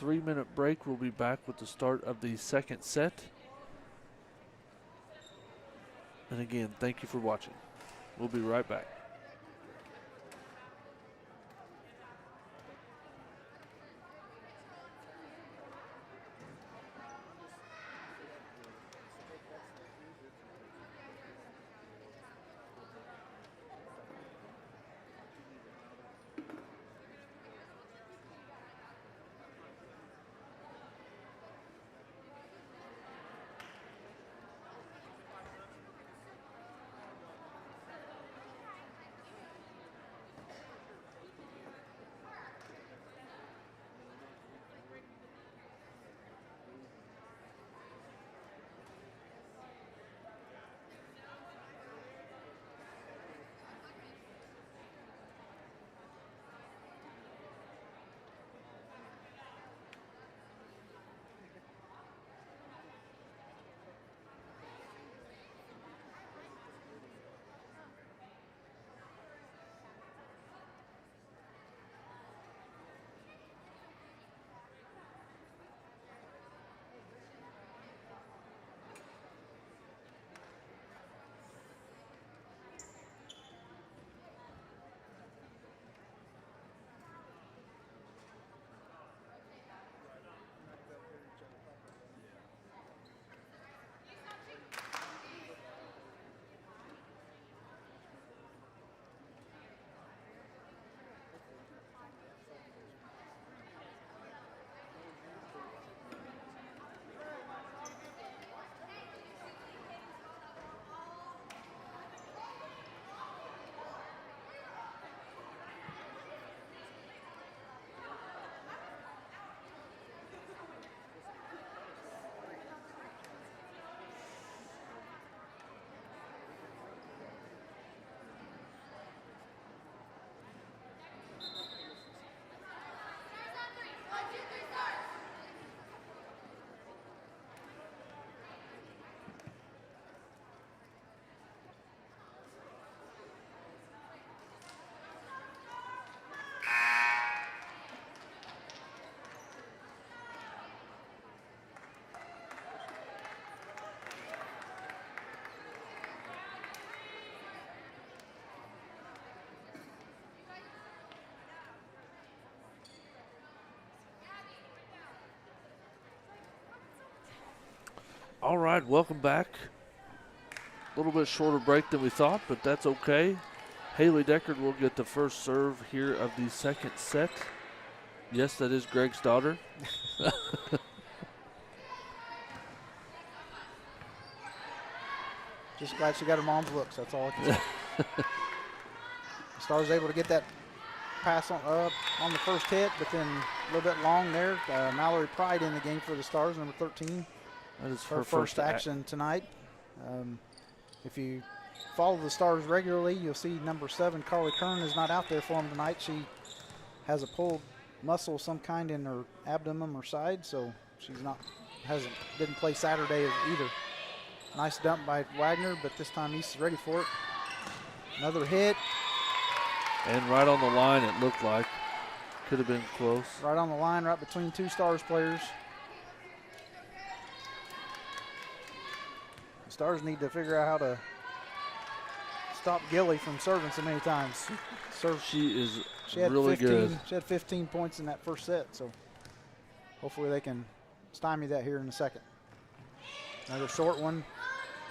[SPEAKER 2] 3-minute break. We'll be back with the start of the second set. And again, thank you for watching. We'll be right back. All right, welcome back. A little bit shorter break than we thought, but that's okay. Haley Deckard will get the first serve here of the second set. Yes, that is Greg's daughter.
[SPEAKER 3] Just glad she got her mom's looks. That's all I can say. Stars able to get that pass on the first hit, but then a little bit long there. Mallory Pride in the game for the Stars, number 13.
[SPEAKER 2] That is
[SPEAKER 3] her first action tonight. If you follow the Stars regularly, you'll see number 7, Carly Kern, is not out there for them tonight. She has a pulled muscle of some kind in her abdomen or side, so she's didn't play Saturday either. Nice dump by Wagner, but this time East is ready for it. Another hit.
[SPEAKER 2] And right on the line, it looked like. Could have been close.
[SPEAKER 3] Right on the line, right between two Stars players. The Stars need to figure out how to stop Gilly from serving so many times.
[SPEAKER 2] She had really
[SPEAKER 3] 15,
[SPEAKER 2] good.
[SPEAKER 3] She had 15 points in that first set, so hopefully they can stymie that here in a second. Another short one.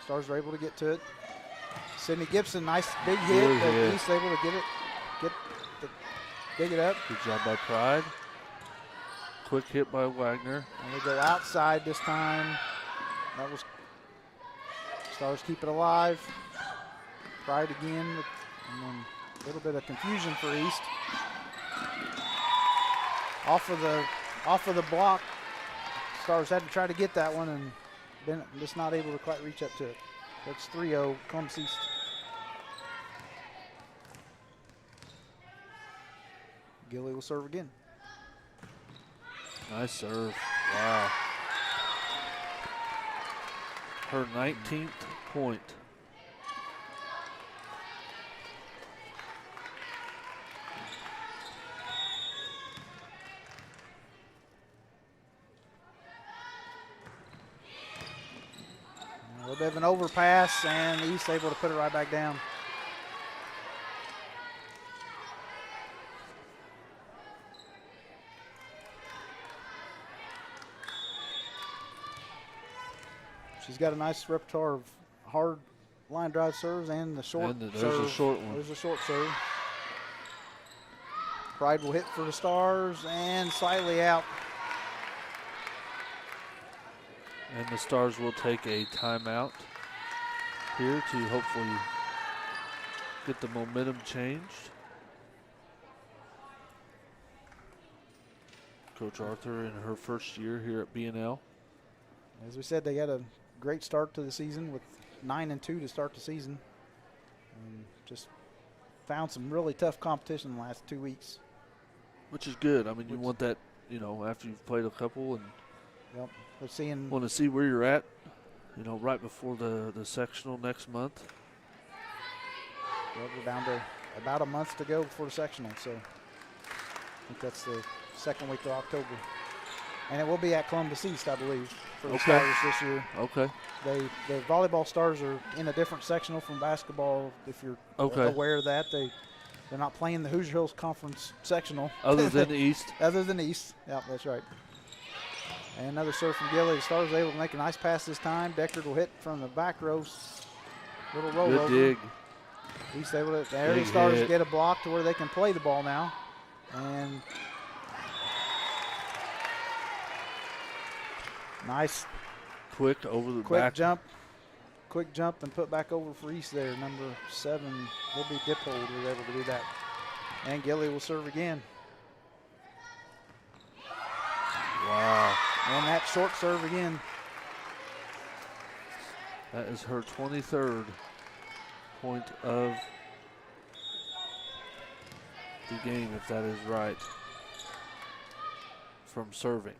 [SPEAKER 3] Stars are able to get to it. Sydney Gibson, nice big hit, but East able to dig it up.
[SPEAKER 2] Good job by Pride. Quick hit by Wagner.
[SPEAKER 3] And they go outside this time. That was Stars keep it alive. Pride again, and then a little bit of confusion for East. Off of the block. Stars had to try to get that one and been just not able to quite reach up to it. That's 3-0 Columbus East. Gilly will serve again.
[SPEAKER 2] Nice serve. Wow. Her 19th point.
[SPEAKER 3] A little bit of an overpass, and East able to put it right back down. She's got a nice repertoire of hard line drive serves and the short
[SPEAKER 2] And there's
[SPEAKER 3] serve.
[SPEAKER 2] a short one.
[SPEAKER 3] There's a short serve. Pride will hit for the Stars and slightly out.
[SPEAKER 2] And the Stars will take a timeout here to hopefully get the momentum changed. Coach Arthur in her first year here at B&L.
[SPEAKER 3] As we said, they had a great start to the season with 9-2 to start the season. And just found some really tough competition in the last 2 weeks.
[SPEAKER 2] Which is good. I mean, you want that, you know, after you've played a couple and
[SPEAKER 3] Yep. They're seeing
[SPEAKER 2] want to see where you're at, you know, right before the sectional next month.
[SPEAKER 3] Well, we're down to about a month to go before the sectional, so I think that's the second week of October. And it will be at Columbus East, I believe, for the Stars this year.
[SPEAKER 2] Okay.
[SPEAKER 3] The volleyball Stars are in a different sectional from basketball, if you're aware of that. They're not playing the Hoosier Hills Conference sectional.
[SPEAKER 2] Other than the East?
[SPEAKER 3] Other than the East. Yeah, that's right. And another serve from Gilly. The Stars are able to make a nice pass this time. Deckard will hit from the back row. Little roll
[SPEAKER 2] Good
[SPEAKER 3] over.
[SPEAKER 2] dig.
[SPEAKER 3] He's able to, there the Stars get a block to where they can play the ball now. And nice.
[SPEAKER 2] Quick over the
[SPEAKER 3] quick
[SPEAKER 2] back.
[SPEAKER 3] Jump. Quick jump and put back over for East there. Number 7 will be Dippold was able to do that. And Gilly will serve again.
[SPEAKER 2] Wow.
[SPEAKER 3] And that short serve again.
[SPEAKER 2] That is her 23rd point of the game, if that is right, from serving.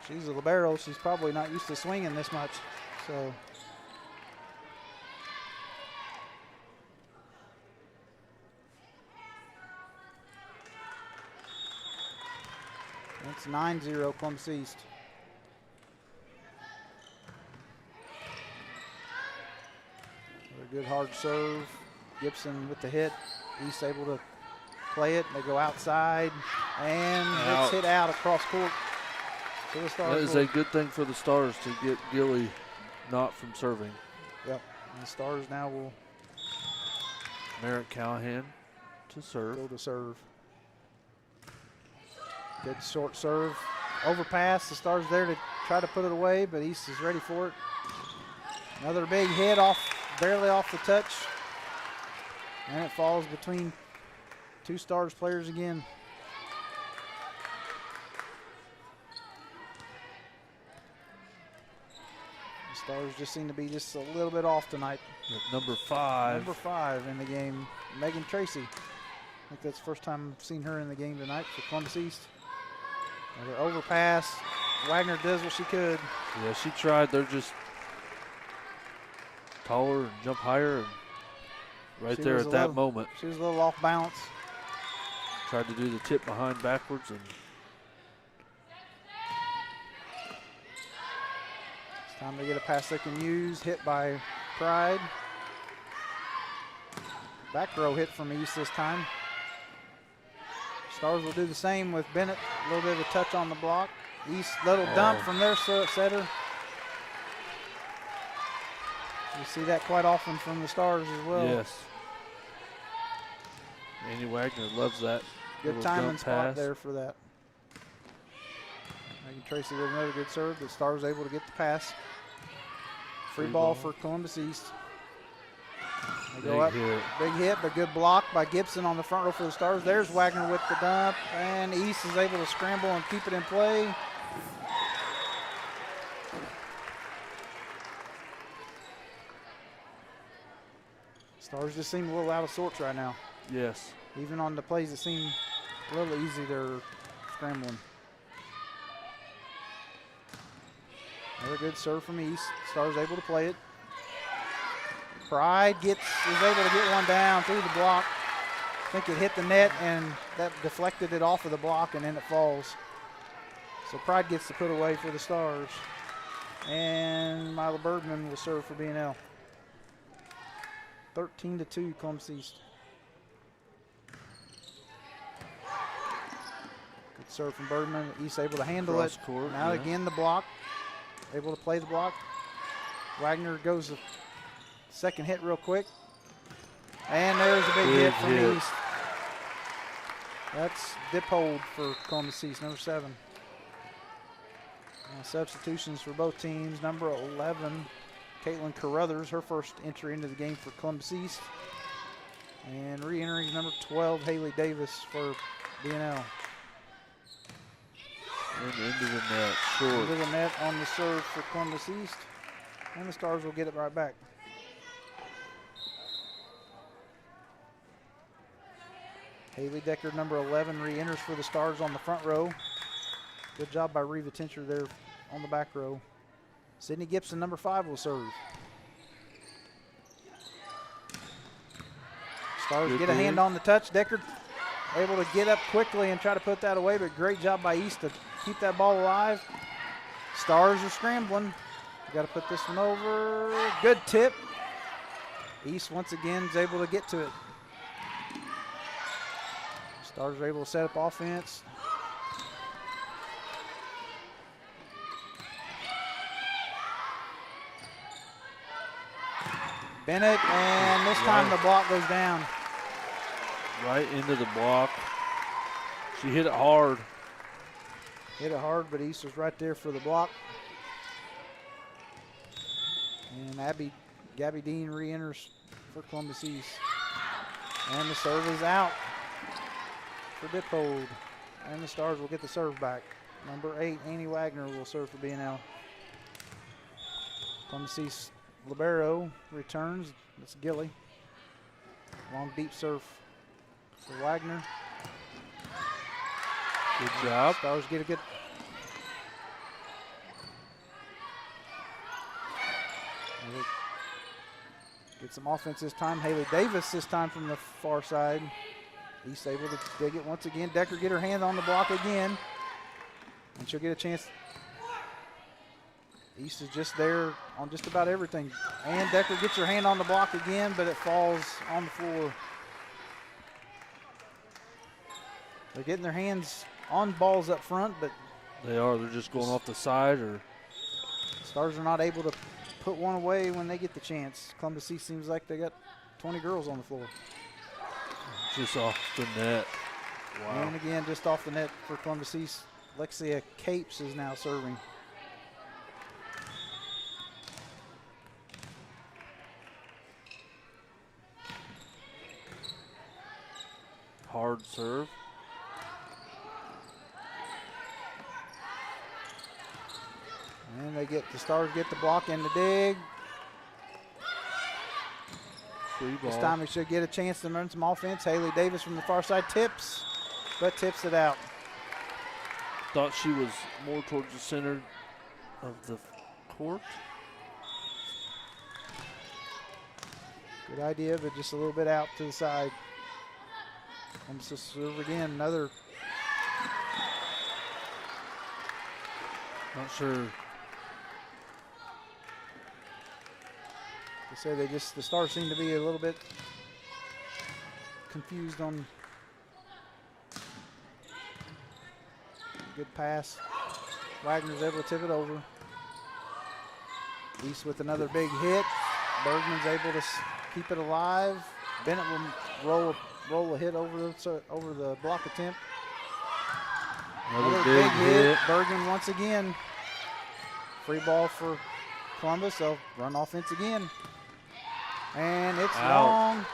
[SPEAKER 3] She's a libero. She's probably not used to swinging this much. So it's 9-0 Columbus East. A good hard serve. Gibson with the hit. East able to play it. They go outside and it's hit out across court.
[SPEAKER 2] That is a good thing for the Stars to get Gilly not from serving.
[SPEAKER 3] Yep. And the Stars now will
[SPEAKER 2] Merritt Callahan to serve.
[SPEAKER 3] go to serve. Good short serve. Overpass. The Stars there to try to put it away, but East is ready for it. Another big hit off, barely off the touch. And it falls between two Stars players again. Stars just seem to be just a little bit off tonight.
[SPEAKER 2] Number 5.
[SPEAKER 3] Number 5 in the game, Megan Tracy. I think that's the first time I've seen her in the game tonight for Columbus East. Another overpass. Wagner does what she could.
[SPEAKER 2] Yeah, she tried. They're just taller and jump higher. And right there at that moment.
[SPEAKER 3] She was a little off balance.
[SPEAKER 2] Tried to do the tip behind backwards and
[SPEAKER 3] time to get a pass they can use. Hit by Pride. Back row hit from East this time. Stars will do the same with Bennett. A little bit of a touch on the block. East little dump from their setter. You see that quite often from the Stars as well.
[SPEAKER 2] yes. Annie Wagner loves that.
[SPEAKER 3] Good
[SPEAKER 2] little
[SPEAKER 3] time
[SPEAKER 2] dump
[SPEAKER 3] and spot
[SPEAKER 2] pass.
[SPEAKER 3] there for that. Megan Tracy with another good serve. The Stars able to get the pass. Free ball for Columbus East. They go up, big hit, but good block by Gibson on the front row for the Stars. There's Wagner with the dump, and East is able to scramble and keep it in play. Stars just seem a little out of sorts right now.
[SPEAKER 2] Yes.
[SPEAKER 3] Even on the plays that seem a little easy, they're scrambling. Another good serve from East. Stars able to play it. Pride is able to get one down through the block. I think it hit the net and that deflected it off of the block and then it falls. So Pride gets to put away for the Stars. And Mila Bergman will serve for B&L. 13-2 Columbus East. Good serve from Bergman. East able to handle
[SPEAKER 2] Cross
[SPEAKER 3] it.
[SPEAKER 2] court,
[SPEAKER 3] Now
[SPEAKER 2] yeah.
[SPEAKER 3] again the block. Able to play the block. Wagner goes the second hit real quick. And there's a big hit from East. That's dip hold for Columbus East, number 7. Now substitutions for both teams. Number 11, Caitlin Carruthers, her first entry into the game for Columbus East. And re-entering number 12, Haley Davis for B&L.
[SPEAKER 2] And into the net, short.
[SPEAKER 3] Into the net on the serve for Columbus East. And the Stars will get it right back. Haley Decker, number 11, re-enters for the Stars on the front row. Good job by Reva Tincher there on the back row. Sydney Gibson, number 5, will serve. Stars get a hand on the touch. Decker able to get up quickly and try to put that away, but great job by East to keep that ball alive. Stars are scrambling. Got to put this one over. Good tip. East once again is able to get to it. Stars are able to set up offense. Bennett, and this time the block goes down.
[SPEAKER 2] Right into the block. She hit it hard.
[SPEAKER 3] Hit it hard, but East was right there for the block. And Gabby Dean re-enters for Columbus East. And the serve is out for dip hold. And the Stars will get the serve back. Number 8, Annie Wagner will serve for B&L. Columbus East libero returns. That's Gilly. Long deep serve for Wagner.
[SPEAKER 2] Good job.
[SPEAKER 3] Stars get a good. Get some offense this time. Haley Davis this time from the far side. East able to dig it once again. Decker get her hand on the block again. And she'll get a chance. East is just there on just about everything. And Decker gets her hand on the block again, but it falls on the floor. They're getting their hands on balls up front, but
[SPEAKER 2] They are. They're just going off the side or.
[SPEAKER 3] Stars are not able to put one away when they get the chance. Columbus East seems like they got 20 girls on the floor.
[SPEAKER 2] Just off the net. Wow.
[SPEAKER 3] And again, just off the net for Columbus East. Lexia Capes is now serving.
[SPEAKER 2] Hard serve.
[SPEAKER 3] And the Stars get the block and the dig.
[SPEAKER 2] Free ball.
[SPEAKER 3] This time we should get a chance to run some offense. Haley Davis from the far side tips, but tips it out.
[SPEAKER 2] Thought she was more towards the center of the court.
[SPEAKER 3] Good idea, but just a little bit out to the side. Comes to serve again, another.
[SPEAKER 2] Not sure.
[SPEAKER 3] I say the Stars seem to be a little bit confused on. Good pass. Wagner's able to tip it over. East with another big hit. Bergman's able to keep it alive. Bennett will roll a hit over the block attempt.
[SPEAKER 2] Another big hit.
[SPEAKER 3] Bergman once again. Free ball for Columbus. They'll run offense again. And it's
[SPEAKER 2] Out.
[SPEAKER 3] long.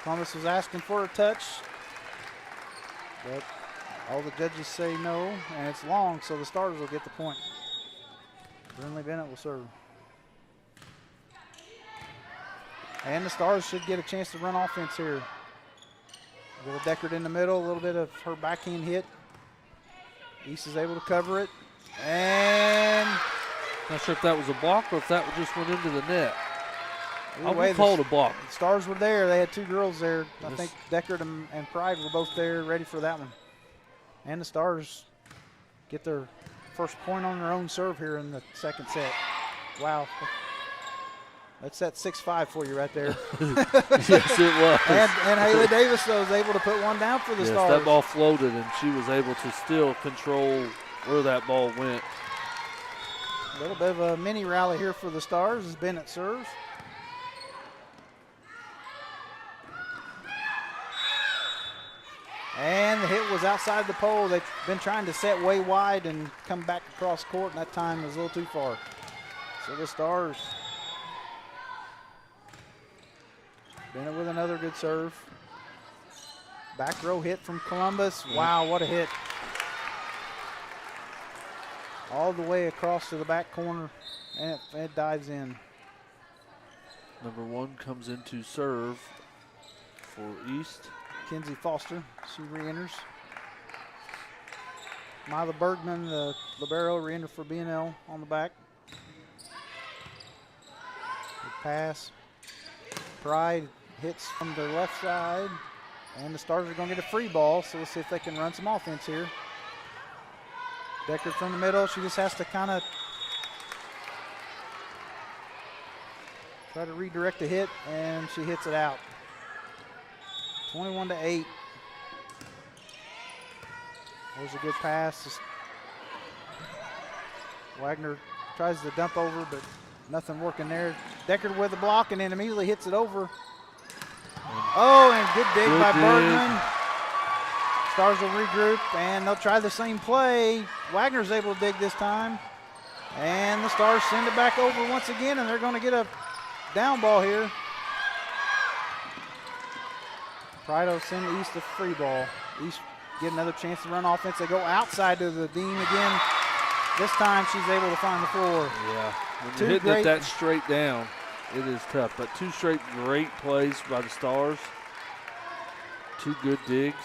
[SPEAKER 3] Columbus was asking for a touch, but all the judges say no, and it's long, so the Stars will get the point. Brinley Bennett will serve. And the Stars should get a chance to run offense here. A little Deckard in the middle, a little bit of her backhand hit. East is able to cover it. And
[SPEAKER 2] Not sure if that was a block or if that just went into the net. I
[SPEAKER 3] way,
[SPEAKER 2] would call it a block.
[SPEAKER 3] the Stars were there. They had two girls there.
[SPEAKER 2] Yes.
[SPEAKER 3] I think Deckard and Pride were both there ready for that one. And the Stars get their first point on their own serve here in the second set. Wow. That's that 6-5 for you right there.
[SPEAKER 2] Yes, it was.
[SPEAKER 3] And Haley Davis, though, was able to put one down for the
[SPEAKER 2] Yes,
[SPEAKER 3] Stars.
[SPEAKER 2] that ball floated, and she was able to still control where that ball went.
[SPEAKER 3] A little bit of a mini rally here for the Stars as Bennett serves. And the hit was outside the pole. They've been trying to set way wide and come back across court, and that time was a little too far. So the Stars. Bennett with another good serve. Back row hit from Columbus. Wow, what a hit. All the way across to the back corner, and it dives in.
[SPEAKER 2] Number 1 comes into serve for East.
[SPEAKER 3] Kenzie Foster, she re-enters. Mila Bergman, the libero, re-enter for BNL on the back. Good pass. Pride hits from the left side, and the Stars are going to get a free ball, so let's see if they can run some offense here. Deckard from the middle, she just has to kind of try to redirect the hit, and she hits it out. 21-8. There's a good pass. Just Wagner tries to dump over, but nothing working there. Deckard with the block and then immediately hits it over. Oh, and good dig by Bergman. Stars will regroup and they'll try the same play. Wagner's able to dig this time. And the Stars send it back over once again, and they're going to get a down ball here. Pride will send East a free ball. East get another chance to run offense. They go outside to the Dean again. This time she's able to find the floor.
[SPEAKER 2] Yeah, when you're hitting it that straight down, it is tough. But 2 straight great plays by the Stars. 2 good digs.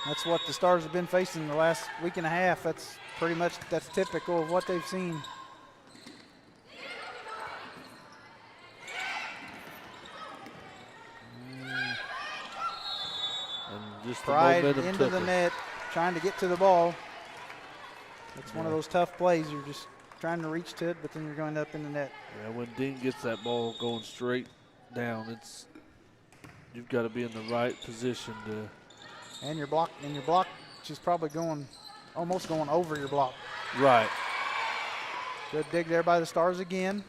[SPEAKER 3] That's what the Stars have been facing the last week and a half. That's pretty much, that's typical of what they've seen.
[SPEAKER 2] And just
[SPEAKER 3] Pride
[SPEAKER 2] the momentum
[SPEAKER 3] into the net, trying to get to the ball. It's one of those tough plays. You're just trying to reach to it, but then you're going up in the net.
[SPEAKER 2] Yeah, when Dean gets that ball going straight down, you've got to be in the right position to.
[SPEAKER 3] And your block, she's probably almost going over your block.
[SPEAKER 2] Right.
[SPEAKER 3] Good dig there by the Stars again.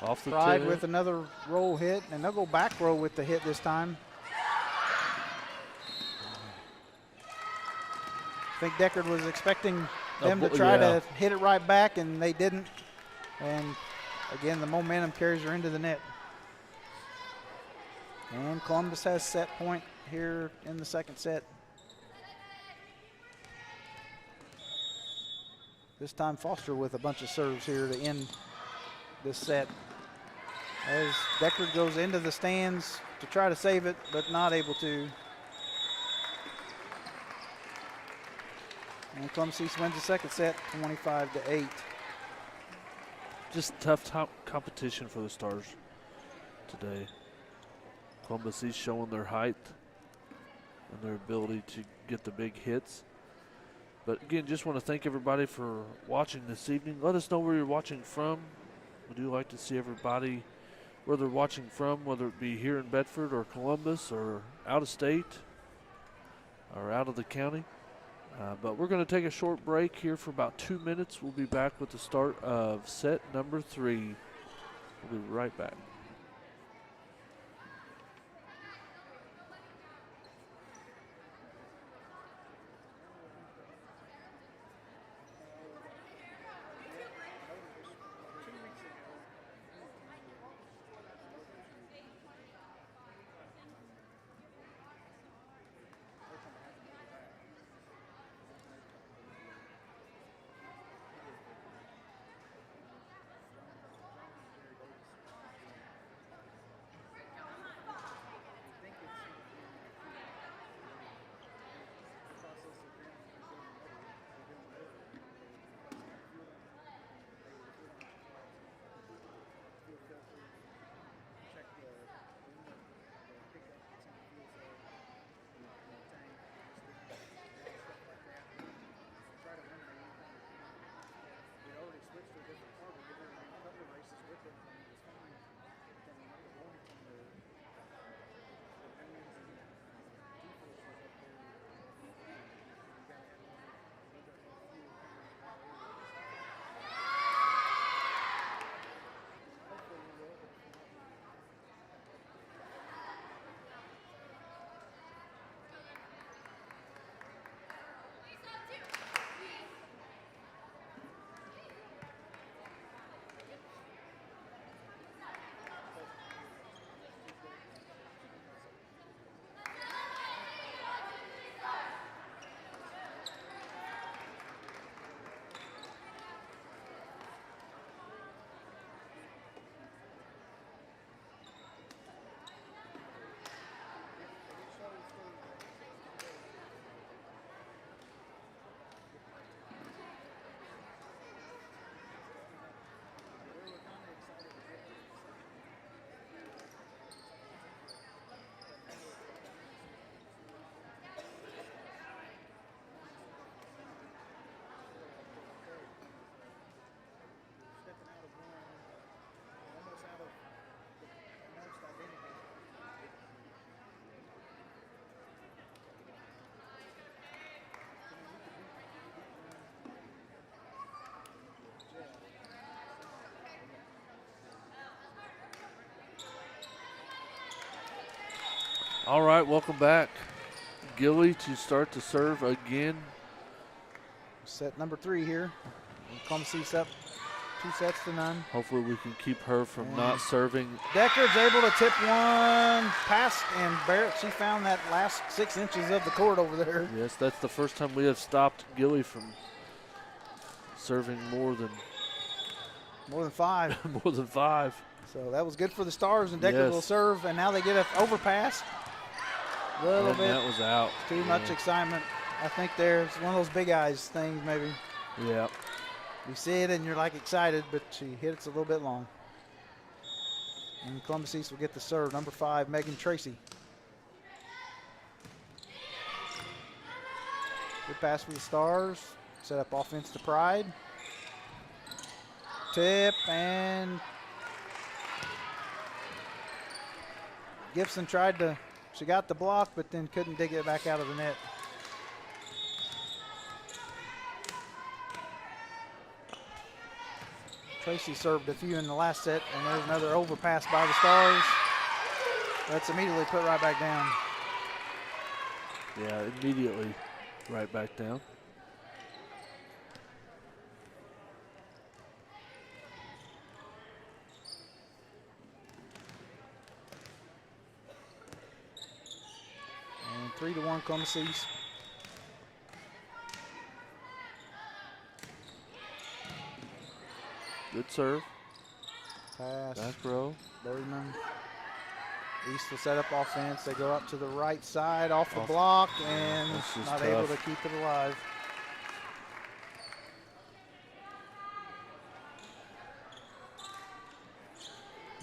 [SPEAKER 2] Off the
[SPEAKER 3] Pride
[SPEAKER 2] tip.
[SPEAKER 3] with another roll hit, and they'll go back row with the hit this time. I think Deckard was expecting them to try to hit it right back, and they didn't. And again, the momentum carries her into the net. And Columbus has set point here in the second set. This time Foster with a bunch of serves here to end this set. As Deckard goes into the stands to try to save it, but not able to. And Columbus East wins the second set, 25-8.
[SPEAKER 2] Just tough competition for the Stars today. Columbus East showing their height and their ability to get the big hits. But again, just want to thank everybody for watching this evening. Let us know where you're watching from. We do like to see everybody where they're watching from, whether it be here in Bedford or Columbus or out of state or out of the county. But we're going to take a short break here for about 2 minutes. We'll be back with the start of set number 3. We'll be right back. All right, welcome back. Gilly to start to serve again.
[SPEAKER 3] Set number 3 here. Columbus East up 2-0.
[SPEAKER 2] Hopefully we can keep her from not serving.
[SPEAKER 3] Deckard's able to tip one pass, and Barrett, she found that last 6 inches of the court over there.
[SPEAKER 2] Yes, that's the first time we have stopped Gilly from serving more than
[SPEAKER 3] 5.
[SPEAKER 2] more than 5.
[SPEAKER 3] So that was good for the Stars, and Deckard will serve, and now they get an overpass. A little bit.
[SPEAKER 2] That was out.
[SPEAKER 3] Too much excitement. I think there's one of those big eyes things maybe.
[SPEAKER 2] Yeah.
[SPEAKER 3] You see it and you're like excited, but she hits a little bit long. And Columbus East will get the serve. Number 5, Megan Tracy. Good pass for the Stars. Set up offense to Pride. Tip, and Gibson tried to, she got the block, but then couldn't dig it back out of the net. Tracy served a few in the last set, and there's another overpass by the Stars. That's immediately put right back down.
[SPEAKER 2] Yeah, immediately right back down.
[SPEAKER 3] And 3-1 Columbus East.
[SPEAKER 2] Good serve.
[SPEAKER 3] Pass.
[SPEAKER 2] Back row.
[SPEAKER 3] Bergman. East will set up offense. They go up to the right side off the block, and not able to keep it alive.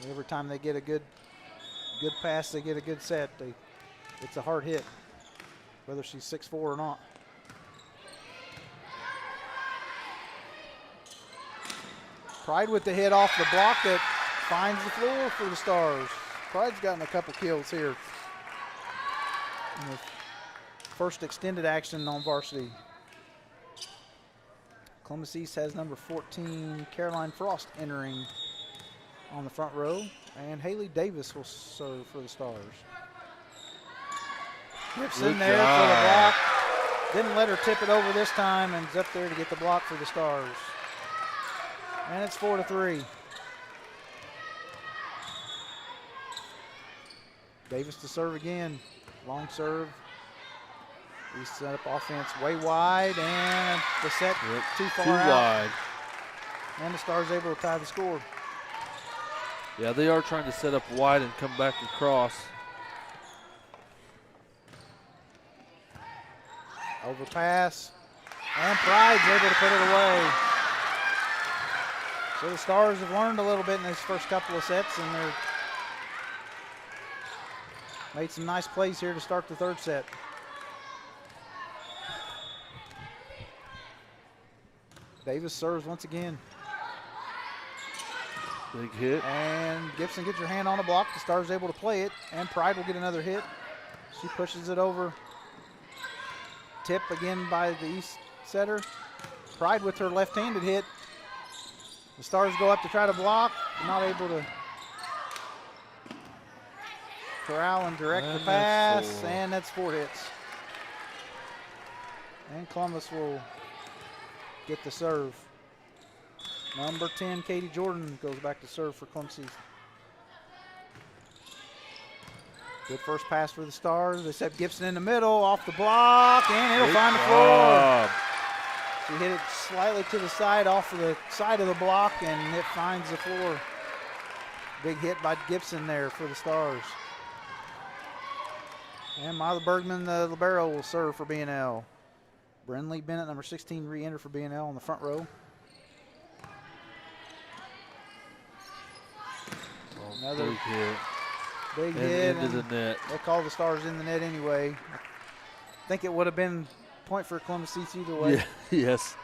[SPEAKER 3] Every time they get a good pass, they get a good set. It's a hard hit, whether she's 6'4" or not. Pride with the hit off the block that finds the floor for the Stars. Pride's gotten a couple kills here. In the first extended action on varsity. Columbus East has number 14, Caroline Frost, entering on the front row. And Haley Davis will serve for the Stars. Gibson there for the block. Didn't let her tip it over this time, and is up there to get the block for the Stars. And it's 4-3. Davis to serve again. Long serve. We set up offense way wide, and the set too far out.
[SPEAKER 2] Wide.
[SPEAKER 3] And the Stars able to tie the score.
[SPEAKER 2] Yeah, they are trying to set up wide and come back across.
[SPEAKER 3] Overpass. And Pride's able to put it away. So the Stars have learned a little bit in these first couple of sets, and they're made some nice plays here to start the third set. Davis serves once again.
[SPEAKER 2] Big hit.
[SPEAKER 3] And Gibson gets her hand on a block. The Stars able to play it, and Pride will get another hit. She pushes it over. Tip again by the East setter. Pride with her left-handed hit. The Stars go up to try to block, not able to corral and direct the pass, and that's 4 hits. And Columbus will get the serve. Number 10, Katie Jordan, goes back to serve for Columbus East. Good first pass for the Stars. They set Gibson in the middle, off the block, and it'll find the floor. She hit it slightly to the side, off of the side of the block, and it finds the floor. Big hit by Gibson there for the Stars. And Mila Bergman, the libero, will serve for B&L. Brenly Bennett, number 16, re-enter for B&L on the front row. Another
[SPEAKER 2] big hit.
[SPEAKER 3] Big hit.
[SPEAKER 2] Into the net.
[SPEAKER 3] They call the Stars in the net anyway. I think it would have been point for Columbus East either way.
[SPEAKER 2] Yeah, yes.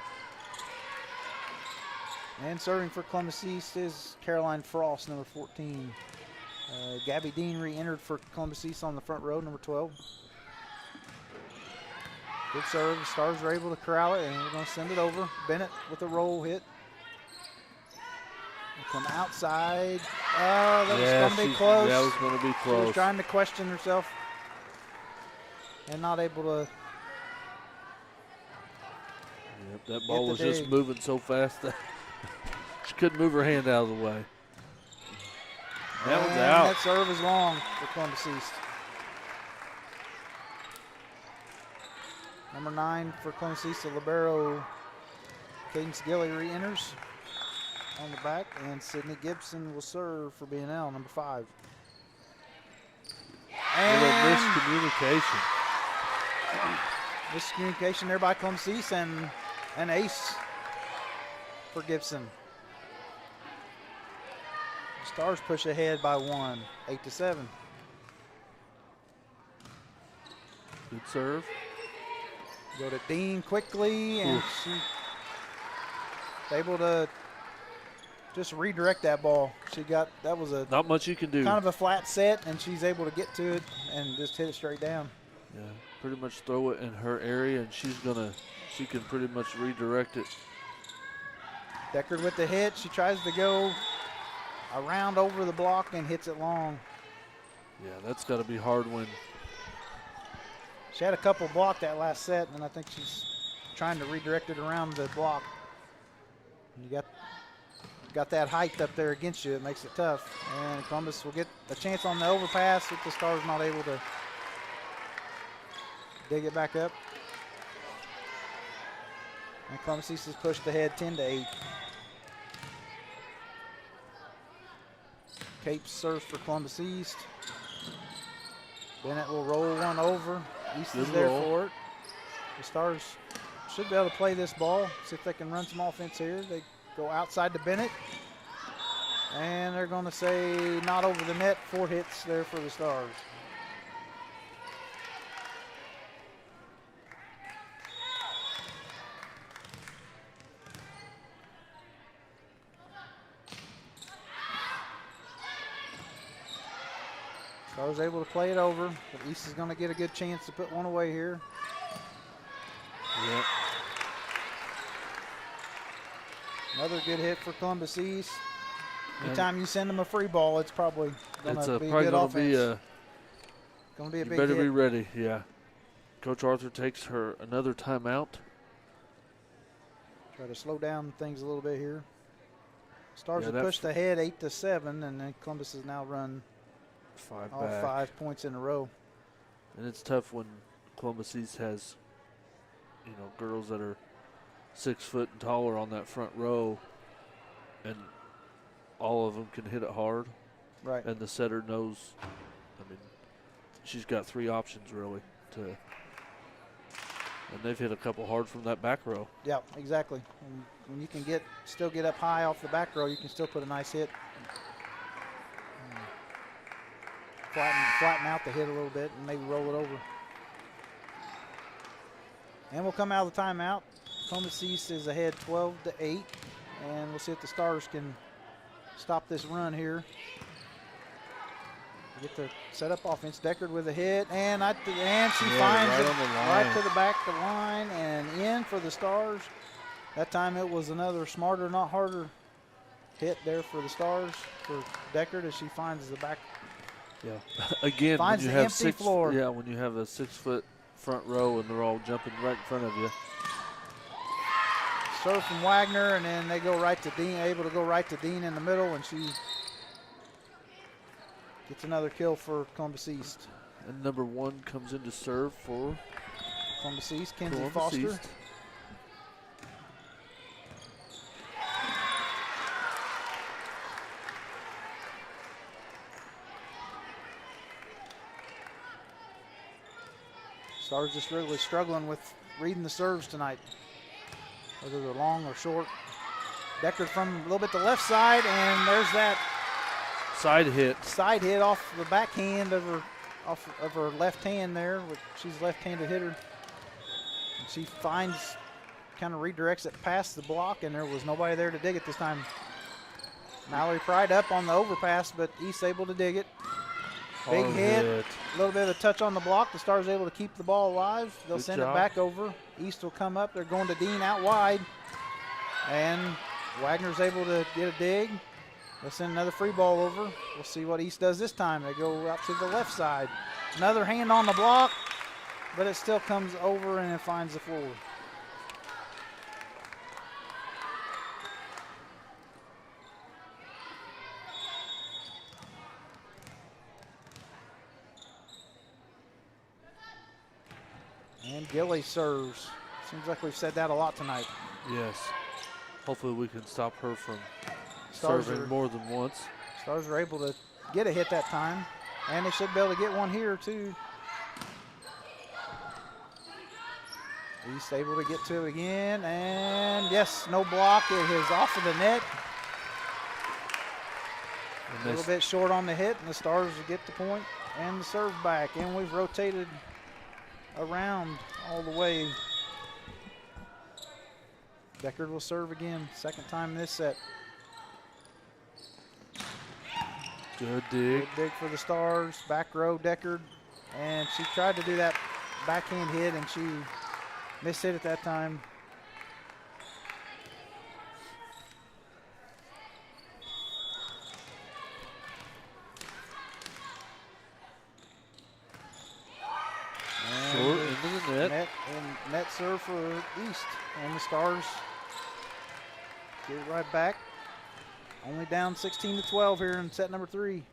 [SPEAKER 3] And serving for Columbus East is Caroline Frost, number 14. Gabby Dean re-entered for Columbus East on the front row, number 12. Good serve. The Stars are able to corral it, and we're going to send it over. Bennett with a roll hit. Come outside. Oh, that was going to be close.
[SPEAKER 2] That was going to be
[SPEAKER 3] She
[SPEAKER 2] close.
[SPEAKER 3] was trying to question herself. and not able to.
[SPEAKER 2] Yep, that ball was
[SPEAKER 3] dig.
[SPEAKER 2] just moving so fast that she couldn't move her hand out of the way. That one's out.
[SPEAKER 3] That serve is long for Columbus East. Number 9 for Columbus East, the libero Cadence Gilly re-enters on the back, and Sydney Gibson will serve for B&L, number 5.
[SPEAKER 2] And miscommunication.
[SPEAKER 3] Miscommunication there by Columbus East, and an ace for Gibson. Stars push ahead by 1, 8-7.
[SPEAKER 2] Good serve.
[SPEAKER 3] Go to Dean quickly, and she's able to just redirect that ball. That was a
[SPEAKER 2] not much you can do.
[SPEAKER 3] Kind of a flat set, and she's able to get to it and just hit it straight down.
[SPEAKER 2] Yeah, pretty much throw it in her area, and she can pretty much redirect it.
[SPEAKER 3] Deckard with the hit. She tries to go around over the block and hits it long.
[SPEAKER 2] Yeah, that's got to be hard when
[SPEAKER 3] she had a couple blocked that last set, and I think she's trying to redirect it around the block. And you got that height up there against you. It makes it tough. And Columbus will get a chance on the overpass if the Stars not able to dig it back up. And Columbus East is pushed ahead 10-8. Cape serves for Columbus East. Bennett will roll one over. East is there for it. The Stars should be able to play this ball, see if they can run some offense here. They go outside to Bennett. And they're going to say not over the net. 4 hits there for the Stars. Stars able to play it over, but East is going to get a good chance to put one away here.
[SPEAKER 2] Yep.
[SPEAKER 3] Another good hit for Columbus East. Anytime you send them a free ball, it's probably going to be a good offense. Going to be a big hit.
[SPEAKER 2] You better be ready, yeah. Coach Arthur takes her another timeout.
[SPEAKER 3] Try to slow down things a little bit here. Stars have pushed ahead 8-7, and then Columbus has now run 5 points in a row.
[SPEAKER 2] And it's tough when Columbus East has, girls that are 6 foot and taller on that front row, and all of them can hit it hard.
[SPEAKER 3] Right.
[SPEAKER 2] And the setter knows, she's got 3 options really and they've hit a couple hard from that back row.
[SPEAKER 3] Yeah, exactly. And when you can still get up high off the back row, you can still put a nice hit. Flatten out the hit a little bit and maybe roll it over. And we'll come out of the timeout. Columbus East is ahead 12-8, and we'll see if the Stars can stop this run here. Get the set up offense. Deckard with a hit, and she finds it right to the back of the line and in for the Stars. That time it was another smarter, not harder hit there for the Stars for Deckard as she finds the back.
[SPEAKER 2] Yeah, again,
[SPEAKER 3] finds
[SPEAKER 2] when you
[SPEAKER 3] the
[SPEAKER 2] have
[SPEAKER 3] empty floor.
[SPEAKER 2] Yeah, when you have a 6 foot front row and they're all jumping right in front of you.
[SPEAKER 3] Serve from Wagner, and then they go right to Dean, able to go right to Dean in the middle, and she gets another kill for Columbus East.
[SPEAKER 2] And number 1 comes in to serve for
[SPEAKER 3] Columbus East, Kenzie Foster.
[SPEAKER 2] East.
[SPEAKER 3] Stars just really struggling with reading the serves tonight, whether they're long or short. Deckard from a little bit to the left side, and there's that
[SPEAKER 2] side hit
[SPEAKER 3] off the backhand of her left hand there. She's a left-handed hitter. And she kind of redirects it past the block, and there was nobody there to dig it this time. Mallory Pride up on the overpass, but East able to dig it. Big hit, a little bit of a touch on the block. The Stars able to keep the ball alive. They'll send it back over. East will come up. They're going to Dean out wide. And Wagner's able to get a dig. They'll send another free ball over. We'll see what East does this time. They go out to the left side. Another hand on the block. but it still comes over and it finds the floor. And Gilly serves. Seems like we've said that a lot tonight.
[SPEAKER 2] Yes. Hopefully we can stop her from
[SPEAKER 3] Stars
[SPEAKER 2] serving more than once.
[SPEAKER 3] Stars are able to get a hit that time, and they should be able to get one here too. East able to get to it again, and yes, no block. It is off of the net. A little bit short on the hit, and the Stars will get the point and the serve back. And we've rotated around all the way. Deckard will serve again, second time this set.
[SPEAKER 2] Good dig.
[SPEAKER 3] Good dig for the Stars. Back row, Deckard. And she tried to do that backhand hit, and she missed it at that time.
[SPEAKER 2] Short into the net.
[SPEAKER 3] And net serve for East. And the Stars get it right back. Only down 16-12 here in set number 3.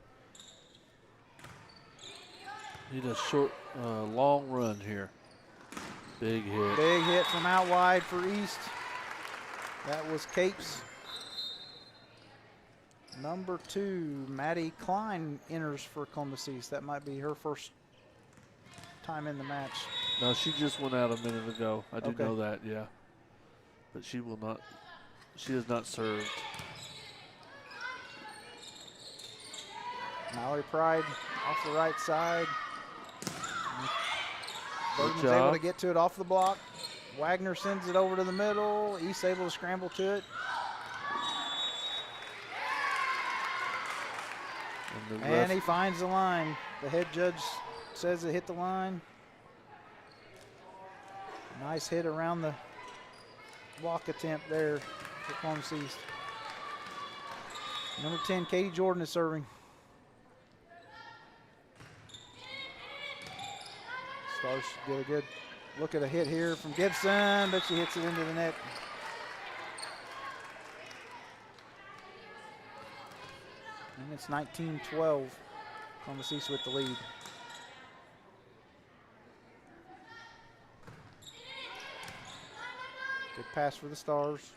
[SPEAKER 2] Need a short, long run here. Big hit.
[SPEAKER 3] Big hit from out wide for East. That was Capes. Number 2, Maddie Klein enters for Columbus East. That might be her first time in the match.
[SPEAKER 2] No, she just went out a minute ago. I do
[SPEAKER 3] Okay.
[SPEAKER 2] know that, yeah. But she will not, she has not served.
[SPEAKER 3] Mallory Pride off the right side. Burton's
[SPEAKER 2] job.
[SPEAKER 3] able to get to it off the block. Wagner sends it over to the middle. East able to scramble to it. And he finds the line. The head judge says it hit the line. Nice hit around the block attempt there for Columbus East. Number 10, Katie Jordan is serving. Stars get a good look at a hit here from Gibson, but she hits it into the net. And it's 19-12. Columbus East with the lead. Good pass for the Stars.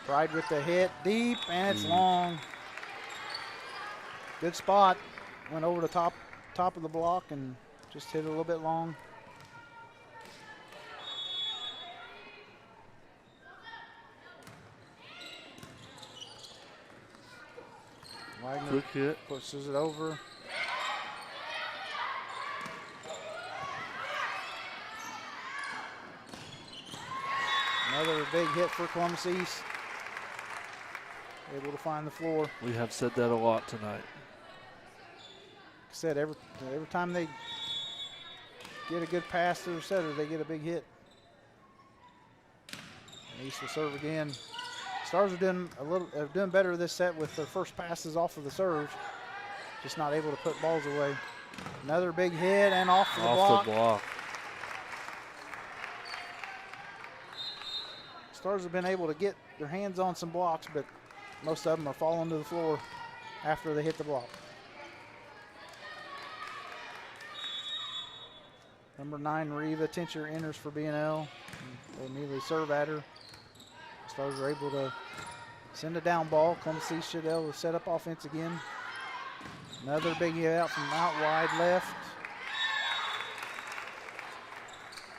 [SPEAKER 3] Pride with the hit, deep, and it's long. Good spot. Went over the top of the block and just hit it a little bit long. Wagner
[SPEAKER 2] quick hit.
[SPEAKER 3] pushes it over. Another big hit for Columbus East. Able to find the floor.
[SPEAKER 2] We have said that a lot tonight.
[SPEAKER 3] Like I said, every time they get a good pass to their setter, they get a big hit. And East will serve again. Stars are doing better this set with their first passes off of the serve. Just not able to put balls away. Another big hit and off the block.
[SPEAKER 2] Off the block.
[SPEAKER 3] Stars have been able to get their hands on some blocks, but most of them are falling to the floor after they hit the block. Number 9, Reva Tincher enters for B&L. They immediately serve at her. Stars are able to send a down ball. Columbus East should be able to set up offense again. Another big hit out from out wide left.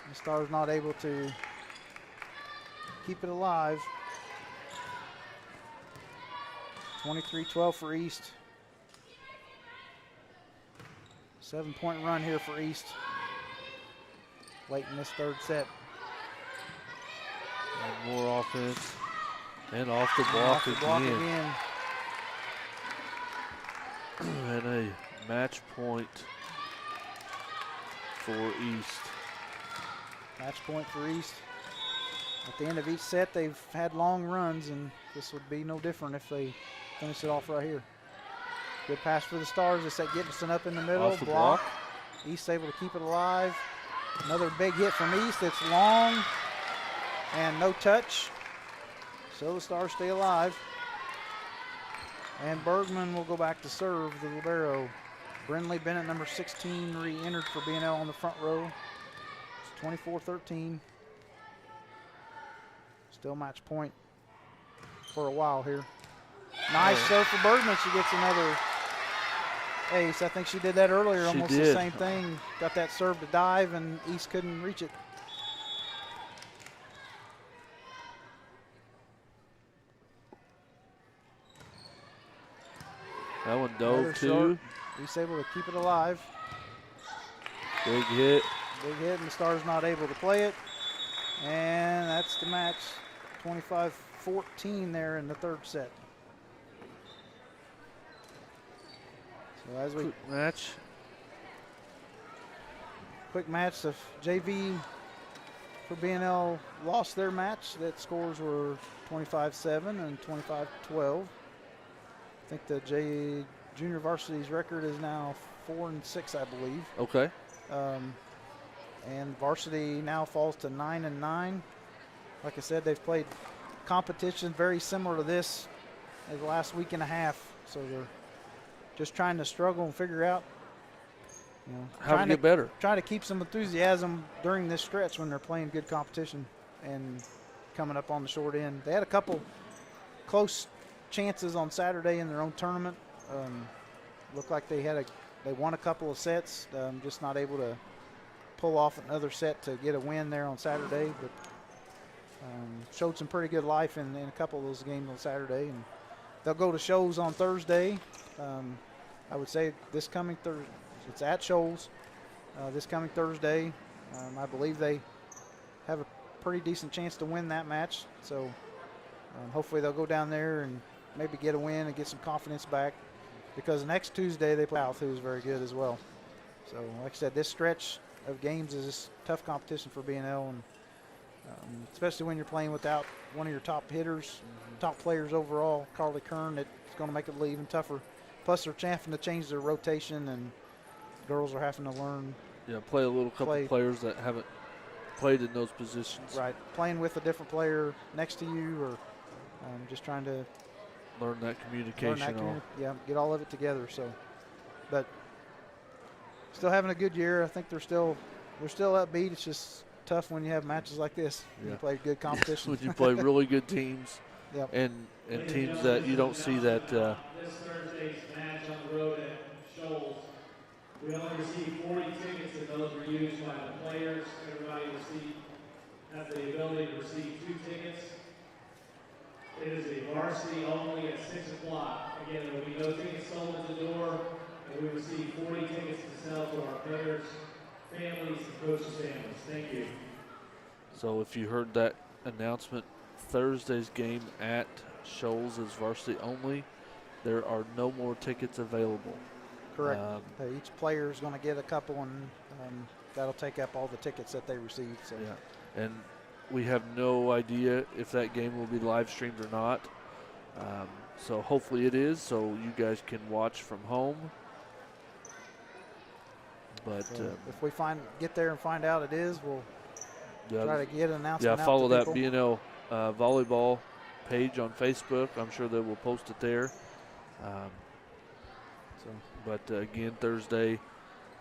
[SPEAKER 3] The Stars not able to keep it alive. 23-12 for East. 7-point run here for East late in this third set.
[SPEAKER 2] And more offense. And off the block, again. And a match point for East.
[SPEAKER 3] Match point for East. At the end of each set, they've had long runs, and this would be no different if they finish it off right here. Good pass for the Stars. They set Gibson up in the middle.
[SPEAKER 2] Off the block.
[SPEAKER 3] East able to keep it alive. Another big hit from East. It's long and no touch. So the Stars stay alive. And Bergman will go back to serve the libero. Brindley Bennett, number 16, re-entered for B&L on the front row. It's 24-13. Still match point for a while here. Nice serve for Bergman. She gets another ace. I think she did that earlier, almost the same thing. Got that serve to dive, and East couldn't reach it.
[SPEAKER 2] That one dove too.
[SPEAKER 3] East able to keep it alive.
[SPEAKER 2] Big hit.
[SPEAKER 3] Big hit, and the Stars not able to play it. And that's the match. 25-14 there in the third set. So as we quick match, the JV for B&L lost their match. That scores were 25-7 and 25-12. I think the junior varsity's record is now 4-6, I believe.
[SPEAKER 2] Okay.
[SPEAKER 3] And varsity now falls to 9-9. Like I said, they've played competition very similar to this in the last week and a half. So they're just trying to struggle and figure out,
[SPEAKER 2] how to get better.
[SPEAKER 3] Try to keep some enthusiasm during this stretch when they're playing good competition and coming up on the short end. They had a couple close chances on Saturday in their own tournament. Looked like they won a couple of sets, just not able to pull off another set to get a win there on Saturday, but showed some pretty good life in a couple of those games on Saturday. And they'll go to Shoals on Thursday. I would say this coming Thursday, it's at Shoals this coming Thursday. I believe they have a pretty decent chance to win that match. So hopefully they'll go down there and maybe get a win and get some confidence back, because next Tuesday they play South, who's very good as well. So like I said, this stretch of games is just tough competition for B&L, and especially when you're playing without one of your top hitters, top players overall, Carly Kern. It's going to make it a little even tougher. Plus they're having to change their rotation, and girls are having to learn. Yeah,
[SPEAKER 2] play a little couple players that haven't played in those positions.
[SPEAKER 3] Right, playing with a different player next to you, or just trying to
[SPEAKER 2] learn that communication.
[SPEAKER 3] Get all of it together. So, but still having a good year. I think they're still upbeat. It's just tough when you have matches like this. Yeah. You play good competition.
[SPEAKER 2] When you play really good teams,
[SPEAKER 3] yep.
[SPEAKER 2] and teams that you don't see that.
[SPEAKER 1] This Thursday's match on the road at Shoals, we only received 40 tickets, and those were used by the players. Everybody has the ability to receive 2 tickets. It is a varsity only at 6 o'clock. Again, there will be no tickets sold at the door, and we receive 40 tickets to sell to our players, families, and coaches' families. Thank you.
[SPEAKER 2] So if you heard that announcement, Thursday's game at Shoals is varsity only. There are no more tickets available.
[SPEAKER 3] Correct. Each player is going to get a couple, and that'll take up all the tickets that they receive. So.
[SPEAKER 2] Yeah, and we have no idea if that game will be live streamed or not. So hopefully it is, so you guys can watch from home. But
[SPEAKER 3] if we get there and find out it is, we'll try to get an announcement.
[SPEAKER 2] Yeah, follow that B&L volleyball page on Facebook. I'm sure they will post it there. But again, Thursday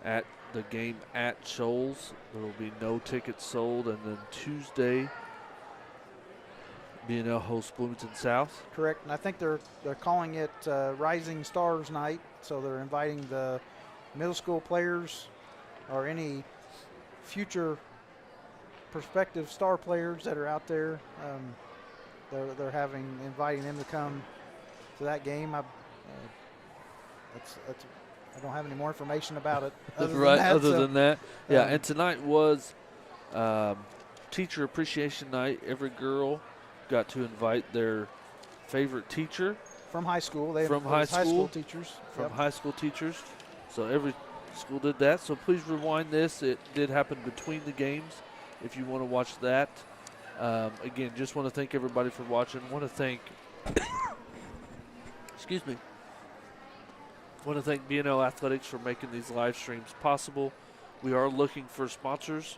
[SPEAKER 2] at the game at Shoals, there will be no tickets sold, and then Tuesday, B&L hosts Bloomington South.
[SPEAKER 3] Correct, and I think they're calling it Rising Stars Night, so they're inviting the middle school players or any future prospective star players that are out there. They're inviting them to come to that game. I don't have any more information about it.
[SPEAKER 2] Other than that, yeah. And tonight was Teacher Appreciation Night. Every girl got to invite their favorite teacher
[SPEAKER 3] from high school.
[SPEAKER 2] High school
[SPEAKER 3] teachers.
[SPEAKER 2] From high school teachers. So every school did that. So please rewind this. It did happen between the games. If you want to watch that, again, just want to thank everybody for watching. Want to thank, excuse me. Want to thank B&L Athletics for making these live streams possible. We are looking for sponsors.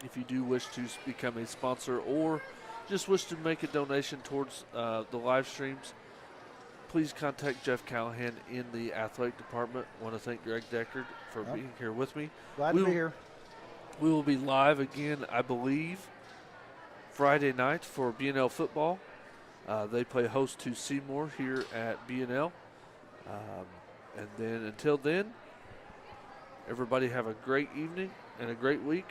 [SPEAKER 2] if you do wish to become a sponsor or just wish to make a donation towards the live streams, please contact Jeff Callahan in the athletic department. I want to thank Greg Deckard for being here with me.
[SPEAKER 3] Glad to be here.
[SPEAKER 2] We will be live again, I believe, Friday night for BNL football. They play host to Seymour here at BNL. And then until then, everybody have a great evening and a great week,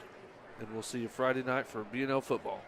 [SPEAKER 2] and we'll see you Friday night for BNL football.